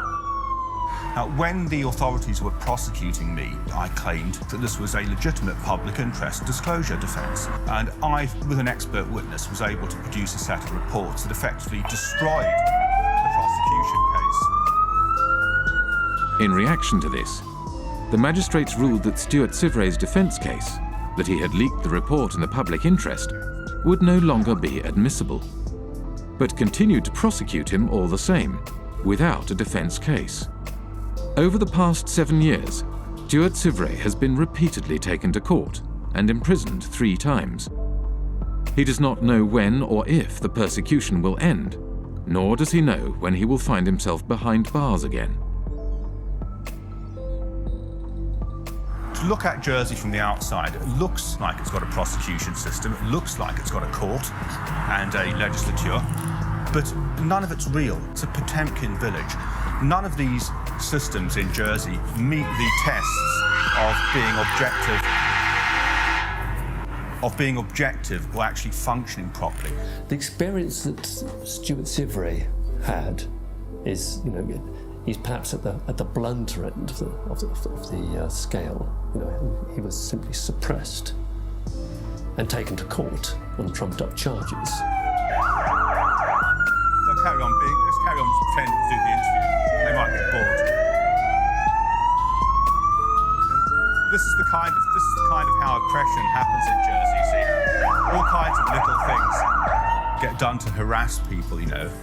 Now, when the authorities were prosecuting me, I claimed that this was a legitimate public interest disclosure defence, and I, with an expert witness, was able to produce a set of reports that effectively destroyed the prosecution case. In reaction to this, the magistrates ruled that Stuart Sivray's defence case, that he had leaked the report in the public interest, would no longer be admissible, but continued to prosecute him all the same, without a defence case. Over the past 7 years, Stuart Sivray has been repeatedly taken to court and imprisoned 3 times. He does not know when or if the persecution will end, nor does he know when he will find himself behind bars again. To look at Jersey from the outside, it looks like it's got a prosecution system, it looks like it's got a court and a legislature, but none of it's real. It's a Potemkin village. None of these systems in Jersey meet the tests of being objective or actually functioning properly. The experience that Stuart Sivray had is, he's perhaps at the blunter end of the scale. He was simply suppressed and taken to court on trumped-up charges. Let's carry on pretending to do the interview. They might get bored. This is the kind of how oppression happens in Jersey. See, all kinds of little things get done to harass people.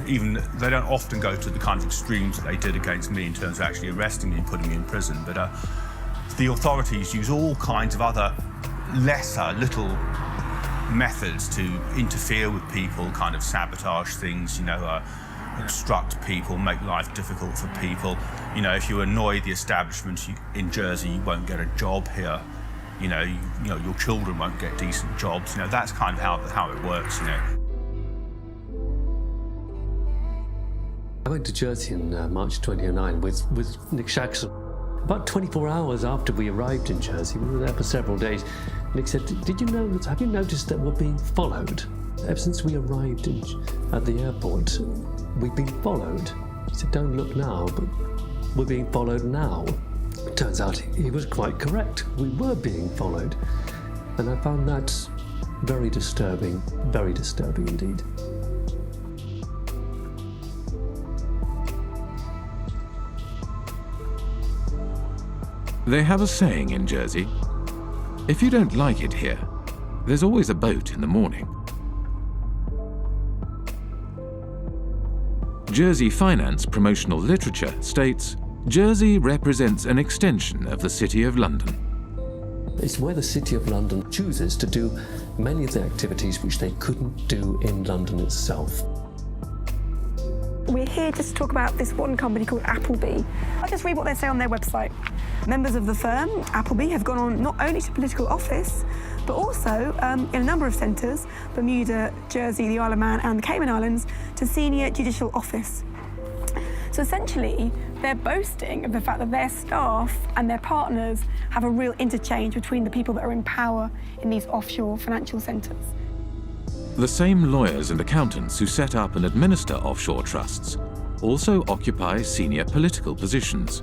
Even they don't often go to the kind of extremes that they did against me in terms of actually arresting me and putting me in prison. But the authorities use all kinds of other lesser little methods to interfere with people, kind of sabotage things. Obstruct people, make life difficult for people. If you annoy the establishment in Jersey, you won't get a job here. Your children won't get decent jobs. That's kind of how it works. I went to Jersey in March 2009 with Nick Shaxson. About 24 hours after we arrived in Jersey, we were there for several days. Nick said, have you noticed that we're being followed? Ever since we arrived at the airport, we've been followed. He said, don't look now, but we're being followed now. It turns out he was quite correct. We were being followed. And I found that very disturbing indeed. They have a saying in Jersey, if you don't like it here, there's always a boat in the morning. Jersey Finance promotional literature states, Jersey represents an extension of the City of London. It's where the City of London chooses to do many of the activities which they couldn't do in London itself. We're here just to talk about this one company called Appleby. I'll just read what they say on their website. Members of the firm, Appleby, have gone on not only to political office, but also in a number of centres, Bermuda, Jersey, the Isle of Man and the Cayman Islands, to senior judicial office. So essentially, they're boasting of the fact that their staff and their partners have a real interchange between the people that are in power in these offshore financial centres. The same lawyers and accountants who set up and administer offshore trusts also occupy senior political positions.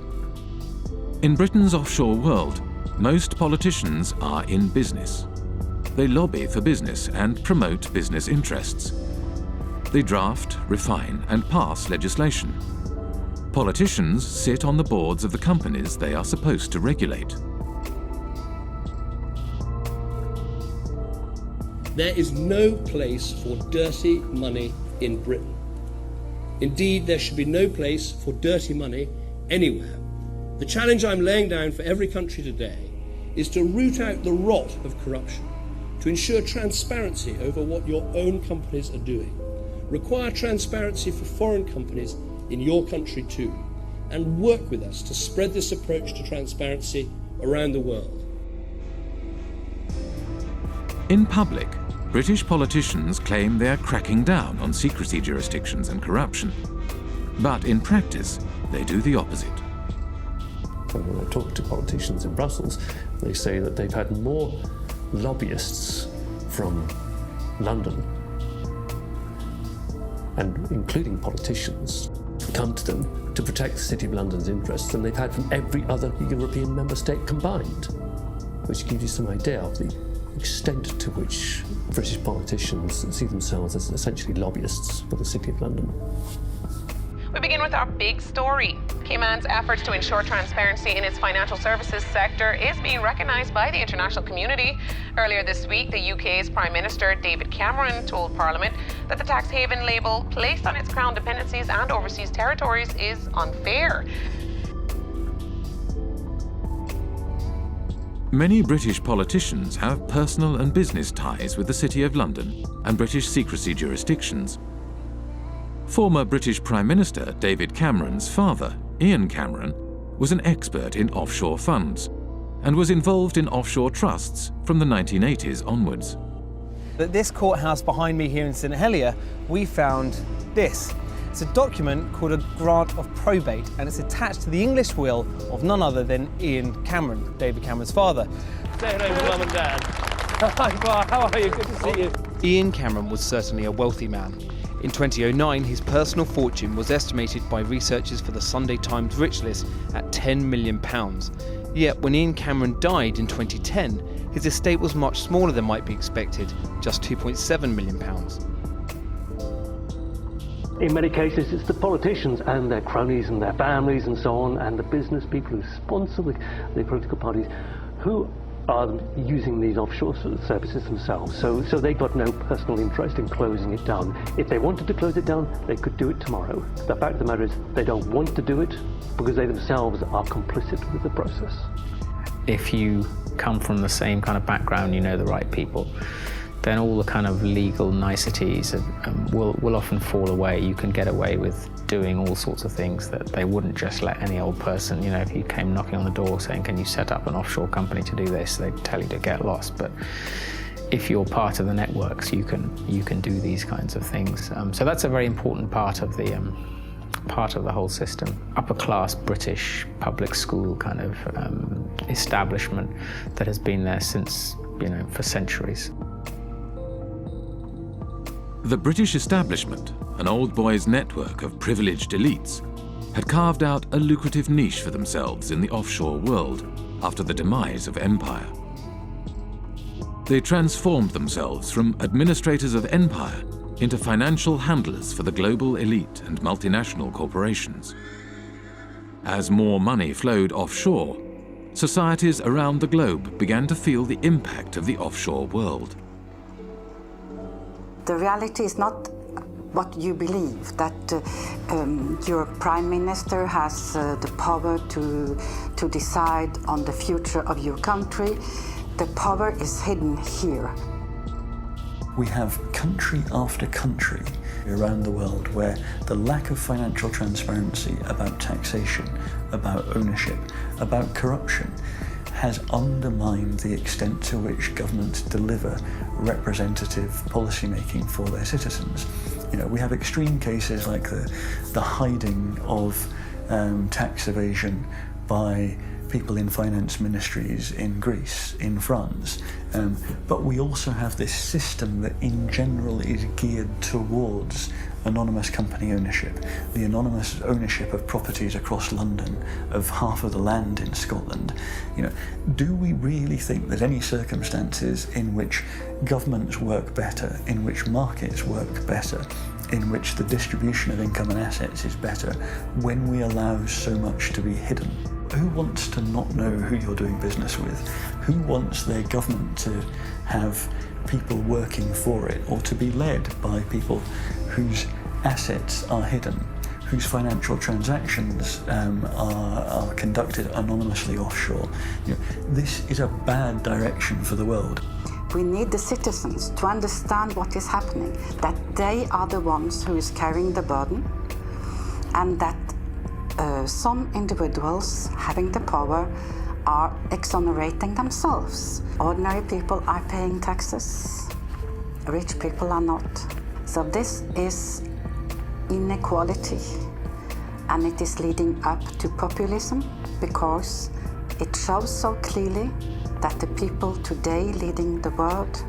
In Britain's offshore world, most politicians are in business. They lobby for business and promote business interests. They draft, refine, and pass legislation. Politicians sit on the boards of the companies they are supposed to regulate. There is no place for dirty money in Britain. Indeed, there should be no place for dirty money anywhere. The challenge I'm laying down for every country today is to root out the rot of corruption, to ensure transparency over what your own companies are doing, require transparency for foreign companies in your country too, and work with us to spread this approach to transparency around the world. In public, British politicians claim they are cracking down on secrecy jurisdictions and corruption. But in practice, they do the opposite. When I talk to politicians in Brussels, they say that they've had more lobbyists from London, and including politicians, come to them to protect the City of London's interests than they've had from every other European member state combined, which gives you some idea of the extent to which British politicians see themselves as essentially lobbyists for the City of London. We begin with our big story. Cayman's efforts to ensure transparency in its financial services sector is being recognised by the international community. Earlier this week, the UK's Prime Minister David Cameron told Parliament that the tax haven label placed on its crown dependencies and overseas territories is unfair. Many British politicians have personal and business ties with the City of London and British secrecy jurisdictions. Former British Prime Minister David Cameron's father, Ian Cameron, was an expert in offshore funds and was involved in offshore trusts from the 1980s onwards. At this courthouse behind me here in St Helier, we found this. It's a document called a grant of probate, and it's attached to the English will of none other than Ian Cameron, David Cameron's father. Say hello to Mum and Dad. Hi, Bar, how are you? Good to see you. Ian Cameron was certainly a wealthy man. In 2009, his personal fortune was estimated by researchers for the Sunday Times Rich List at £10 million. Yet when Ian Cameron died in 2010, his estate was much smaller than might be expected, just £2.7 million. In many cases, it's the politicians and their cronies and their families and so on, and the business people who sponsor the political parties who are using these offshore services themselves. So they've got no personal interest in closing it down. If they wanted to close it down, they could do it tomorrow. The fact of the matter is they don't want to do it because they themselves are complicit with the process. If you come from the same kind of background, you know the right people, then all the kind of legal niceties will often fall away. You can get away with doing all sorts of things that they wouldn't just let any old person, you know, if you came knocking on the door saying, can you set up an offshore company to do this, they'd tell you to get lost. But if you're part of the networks, you can do these kinds of things. So that's a very important part of the whole system. Upper class British public school kind of establishment that has been there since, you know, for centuries. The British establishment, an old boys' network of privileged elites, had carved out a lucrative niche for themselves in the offshore world after the demise of empire. They transformed themselves from administrators of empire into financial handlers for the global elite and multinational corporations. As more money flowed offshore, societies around the globe began to feel the impact of the offshore world. The reality is not what you believe, that your prime minister has the power to decide on the future of your country. The power is hidden here. We have country after country around the world where the lack of financial transparency about taxation, about ownership, about corruption has undermined the extent to which governments deliver representative policymaking for their citizens. You know, we have extreme cases like the hiding of tax evasion by people in finance ministries in Greece, in France. But we also have this system that in general is geared towards anonymous company ownership, the anonymous ownership of properties across London, of half of the land in Scotland. You know, do we really think there's any circumstances in which governments work better, in which markets work better, in which the distribution of income and assets is better when we allow so much to be hidden? Who wants to not know who you're doing business with? Who wants their government to have people working for it, or to be led by people whose assets are hidden, whose financial transactions are conducted anonymously offshore? You know, this is a bad direction for the world. We need the citizens to understand what is happening, that they are the ones who is carrying the burden, and that some individuals having the power are exonerating themselves. Ordinary people are paying taxes, rich people are not. So this is inequality, and it is leading up to populism because it shows so clearly that the people today leading the world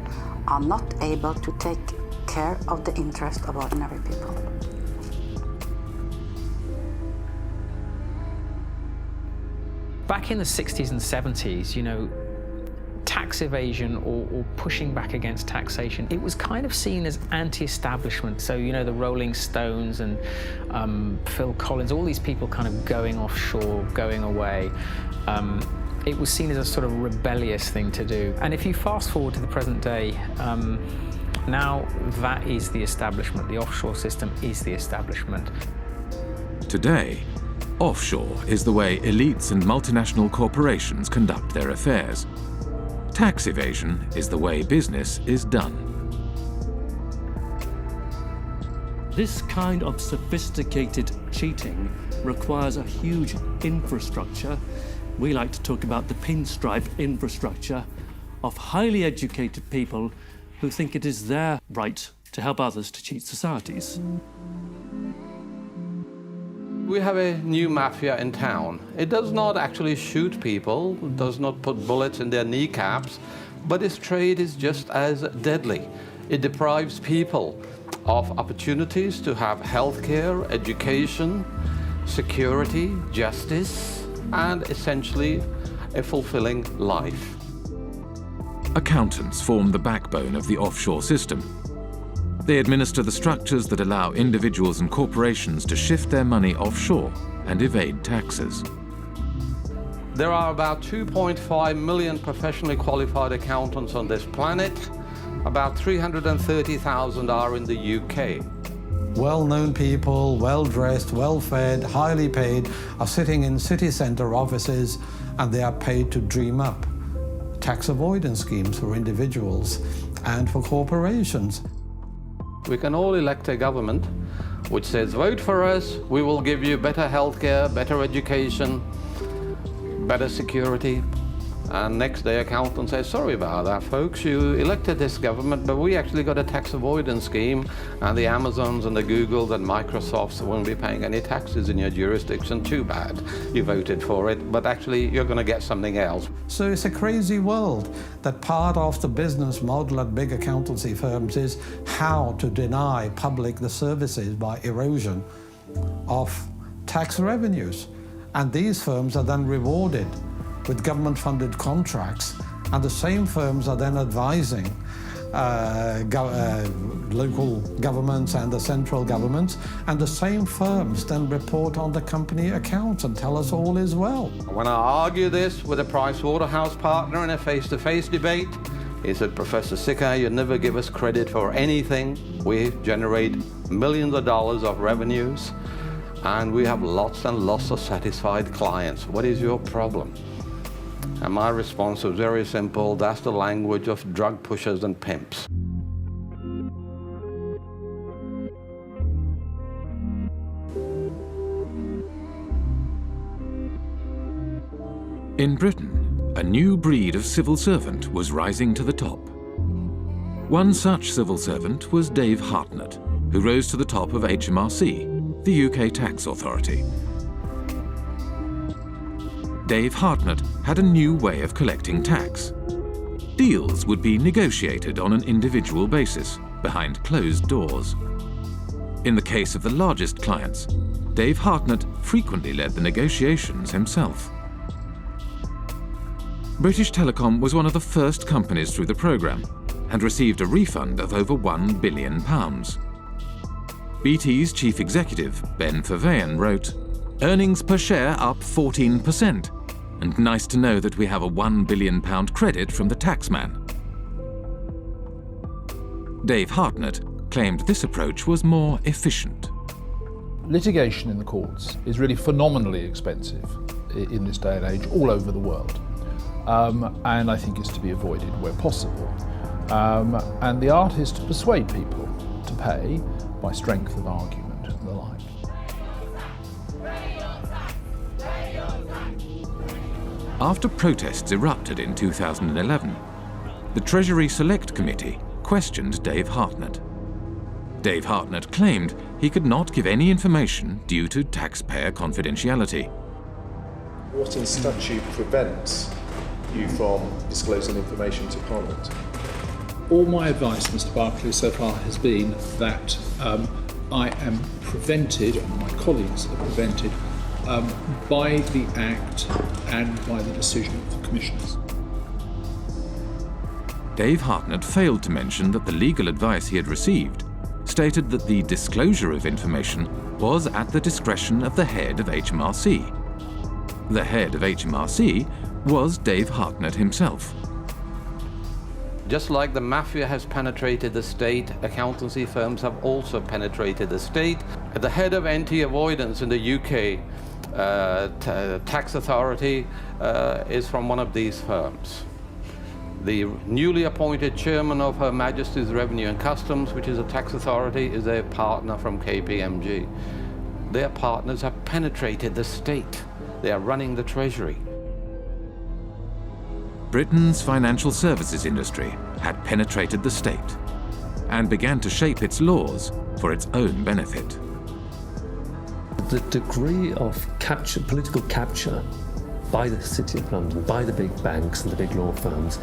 are not able to take care of the interest of ordinary people. Back in the 60s and 70s, you know, tax evasion or pushing back against taxation, it was kind of seen as anti-establishment. So, you know, the Rolling Stones and Phil Collins, all these people kind of going offshore, going away. It was seen as a sort of rebellious thing to do. And if you fast forward to the present day, now that is the establishment. The offshore system is the establishment. Today, offshore is the way elites and multinational corporations conduct their affairs. Tax evasion is the way business is done. This kind of sophisticated cheating requires a huge infrastructure. We like to talk about the pinstripe infrastructure of highly educated people who think it is their right to help others to cheat societies. We have a new mafia in town. It does not actually shoot people, does not put bullets in their kneecaps, but its trade is just as deadly. It deprives people of opportunities to have healthcare, education, security, justice, and essentially a fulfilling life. Accountants form the backbone of the offshore system. They administer the structures that allow individuals and corporations to shift their money offshore and evade taxes. There are about 2.5 million professionally qualified accountants on this planet. About 330,000 are in the UK. Well-known people, well-dressed, well-fed, highly paid, are sitting in city centre offices, and they are paid to dream up tax avoidance schemes for individuals and for corporations. We can all elect a government which says, vote for us, we will give you better healthcare, better education, better security. And next day accountant says, sorry about that folks, you elected this government, but we actually got a tax avoidance scheme, and the Amazons and the Googles and Microsofts won't be paying any taxes in your jurisdiction. Too bad you voted for it, but actually you're going to get something else. So it's a crazy world that part of the business model at big accountancy firms is how to deny public the services by erosion of tax revenues. And these firms are then rewarded with government-funded contracts, and the same firms are then advising local governments and the central governments, and the same firms then report on the company accounts and tell us all is well. When I argue this with a Pricewaterhouse partner in a face-to-face debate, he said, Professor Sikka, you never give us credit for anything. We generate millions of dollars of revenues, and we have lots and lots of satisfied clients. What is your problem? And my response was very simple. That's the language of drug pushers and pimps. In Britain, a new breed of civil servant was rising to the top. One such civil servant was Dave Hartnett, who rose to the top of HMRC, the UK tax authority. Dave Hartnett had a new way of collecting tax. Deals would be negotiated on an individual basis, behind closed doors. In the case of the largest clients, Dave Hartnett frequently led the negotiations himself. British Telecom was one of the first companies through the programme and received a refund of over £1 billion. BT's chief executive, Ben Verweyen, wrote, "Earnings per share up 14%. And nice to know that we have a £1 billion credit from the taxman." Dave Hartnett claimed this approach was more efficient. Litigation in the courts is really phenomenally expensive in this day and age all over the world. And I think it's to be avoided where possible. And the art is to persuade people to pay by strength of argument and the like. After protests erupted in 2011, the Treasury Select Committee questioned Dave Hartnett. Dave Hartnett claimed he could not give any information due to taxpayer confidentiality. What in statute prevents you from disclosing information to Parliament? All my advice, Mr. Barclay, so far has been that I am prevented, and my colleagues are prevented, by the Act and by the decision of the Commissioners. Dave Hartnett failed to mention that the legal advice he had received stated that the disclosure of information was at the discretion of the head of HMRC. The head of HMRC was Dave Hartnett himself. Just like the mafia has penetrated the state, accountancy firms have also penetrated the state. The head of anti-avoidance in the UK tax authority is from one of these firms. The newly appointed chairman of Her Majesty's Revenue and Customs, which is a tax authority, is a partner from KPMG. Their partners have penetrated the state. They are running the Treasury. Britain's financial services industry had penetrated the state and began to shape its laws for its own benefit. The degree of political capture by the City of London, by the big banks and the big law firms,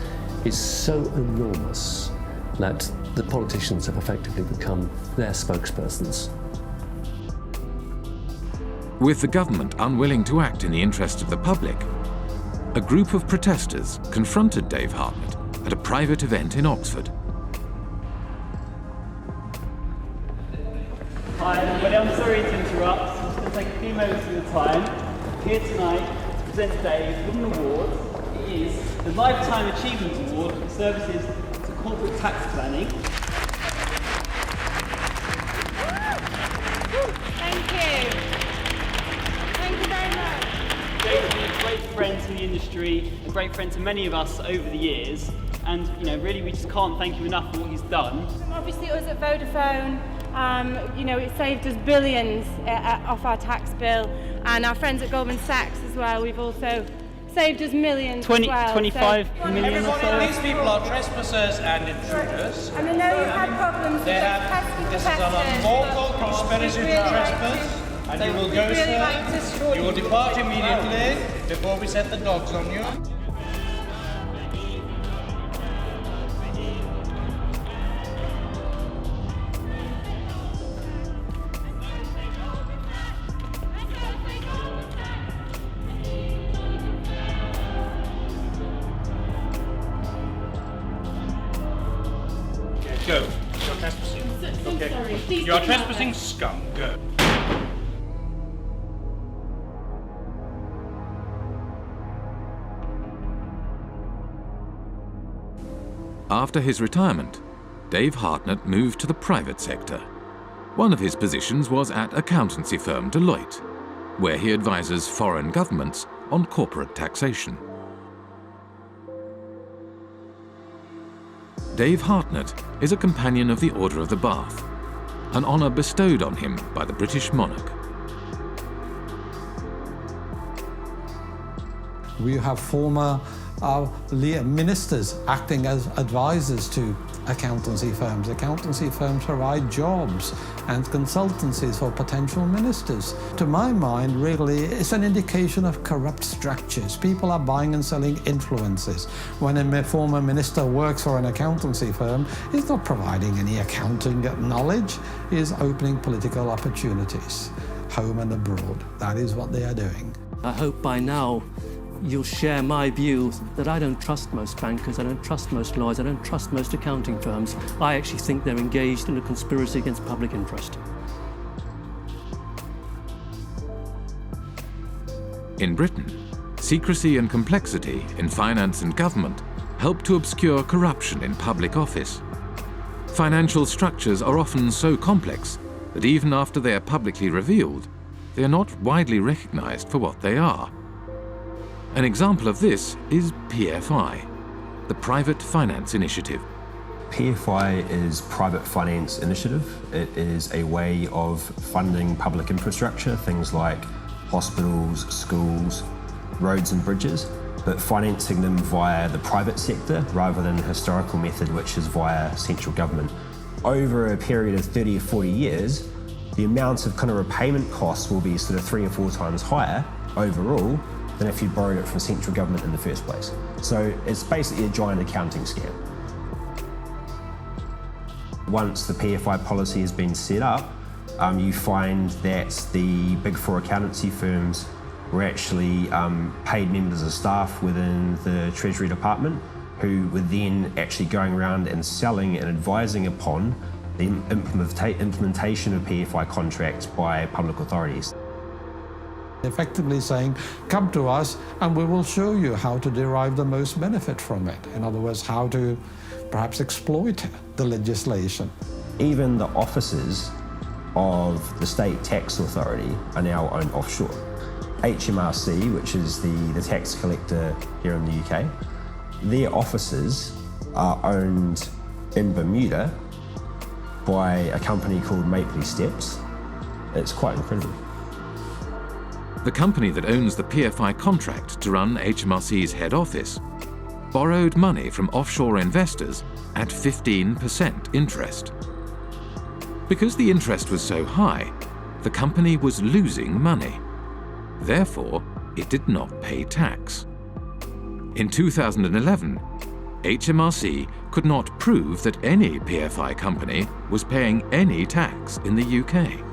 is so enormous that the politicians have effectively become their spokespersons. With the government unwilling to act in the interest of the public, a group of protesters confronted Dave Hartnett at a private event in Oxford. Hi everybody, I'm sorry to interrupt. I'm just going to take a few moments of your time. Here tonight to present Dave with an award. It is the Lifetime Achievement Award for services to corporate tax planning. Thank you. Thank you very much. Dave has been a great friend to the industry, a great friend to many of us over the years, and really we just can't thank him enough for what he's done. Obviously us at Vodafone, it saved us billions off our tax bill, and our friends at Goldman Sachs as well. We've also saved us millions 20, as well. 25 million or so. These people are trespassers and intruders. And I know you've had problems with those pesky This is an unlawful conspiracy to trespass, and you will go, sir. You will depart immediately before we set the dogs on you. Go. You're trespassing. Okay. Sorry, please You're do trespassing, not. scum. Go. After his retirement, Dave Hartnett moved to the private sector. One of his positions was at accountancy firm Deloitte, where he advises foreign governments on corporate taxation. Dave Hartnett is a Companion of the Order of the Bath, an honour bestowed on him by the British monarch. We have former ministers acting as advisors to accountancy firms. Accountancy firms provide jobs and consultancies for potential ministers. To my mind, really, it's an indication of corrupt structures. People are buying and selling influences. When a former minister works for an accountancy firm, he's not providing any accounting knowledge. He's opening political opportunities, home and abroad. That is what they are doing. I hope by now you'll share my view that I don't trust most bankers, I don't trust most lawyers, I don't trust most accounting firms. I actually think they're engaged in a conspiracy against public interest. In Britain, secrecy and complexity in finance and government help to obscure corruption in public office. Financial structures are often so complex that even after they are publicly revealed, they are not widely recognized for what they are. An example of this is PFI, the Private Finance Initiative. PFI is Private Finance Initiative. It is a way of funding public infrastructure, things like hospitals, schools, roads and bridges, but financing them via the private sector rather than the historical method, which is via central government. Over a period of 30 or 40 years, the amount of kind of repayment costs will be sort of 3 or 4 times higher overall than if you borrowed it from central government in the first place. So it's basically a giant accounting scam. Once the PFI policy has been set up, you find that the big 4 accountancy firms were actually paid members of staff within the Treasury Department who were then actually going around and selling and advising upon the implementation of PFI contracts by public authorities. Effectively saying, come to us and we will show you how to derive the most benefit from it. In other words, how to perhaps exploit the legislation. Even the offices of the State Tax Authority are now owned offshore. HMRC, which is the tax collector here in the UK, their offices are owned in Bermuda by a company called Mapley Steps. It's quite incredible. The company that owns the PFI contract to run HMRC's head office borrowed money from offshore investors at 15% interest. Because the interest was so high, the company was losing money. Therefore, it did not pay tax. In 2011, HMRC could not prove that any PFI company was paying any tax in the UK.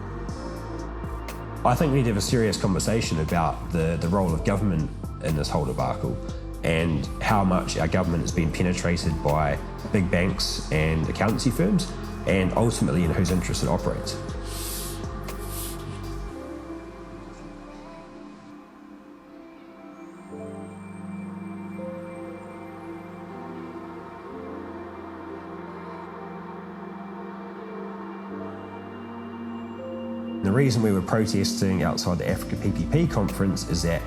I think we need to have a serious conversation about the role of government in this whole debacle and how much our government has been penetrated by big banks and accountancy firms and ultimately in whose interest it operates. The reason we were protesting outside the Africa PPP conference is that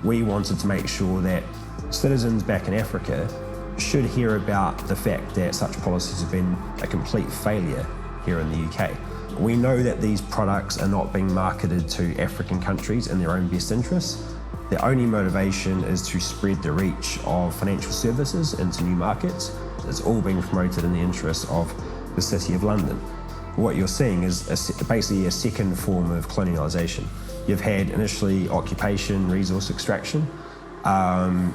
we wanted to make sure that citizens back in Africa should hear about the fact that such policies have been a complete failure here in the UK. We know that these products are not being marketed to African countries in their own best interests. Their only motivation is to spread the reach of financial services into new markets. It's all being promoted in the interest of the City of London. What you're seeing is basically a second form of colonialisation. You've had initially occupation, resource extraction, and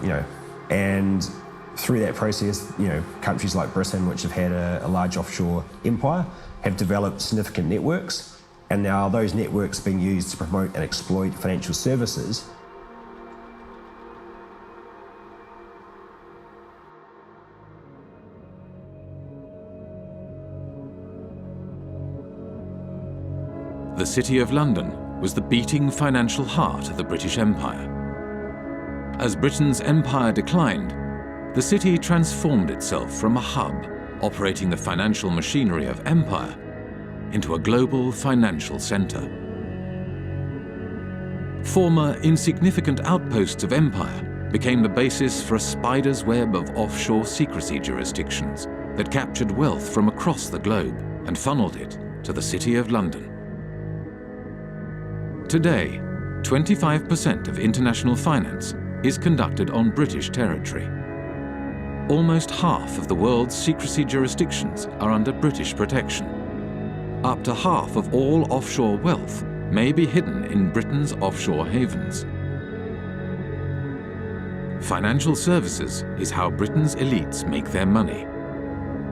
through that process, countries like Britain, which have had a large offshore empire, have developed significant networks, and now those networks are being used to promote and exploit financial services. The City of London was the beating financial heart of the British Empire. As Britain's empire declined, the city transformed itself from a hub operating the financial machinery of empire into a global financial centre. Former insignificant outposts of empire became the basis for a spider's web of offshore secrecy jurisdictions that captured wealth from across the globe and funneled it to the City of London. Today, 25% of international finance is conducted on British territory. Almost half of the world's secrecy jurisdictions are under British protection. Up to half of all offshore wealth may be hidden in Britain's offshore havens. Financial services is how Britain's elites make their money.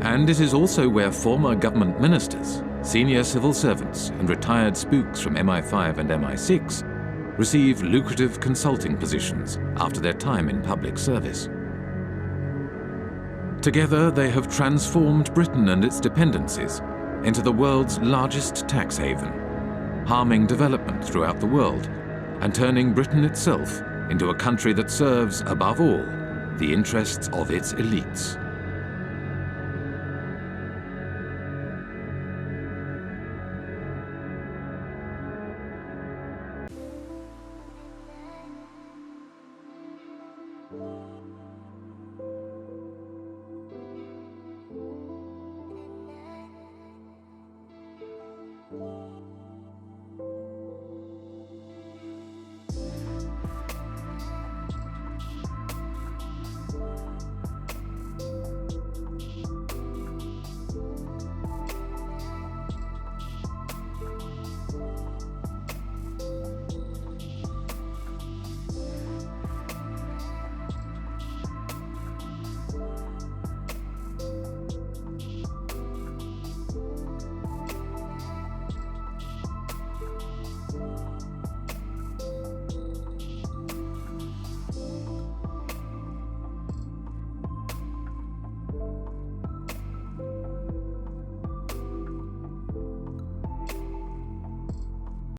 And it is also where former government ministers, senior civil servants, and retired spooks from MI5 and MI6 receive lucrative consulting positions after their time in public service. Together, they have transformed Britain and its dependencies into the world's largest tax haven, harming development throughout the world and turning Britain itself into a country that serves, above all, the interests of its elites.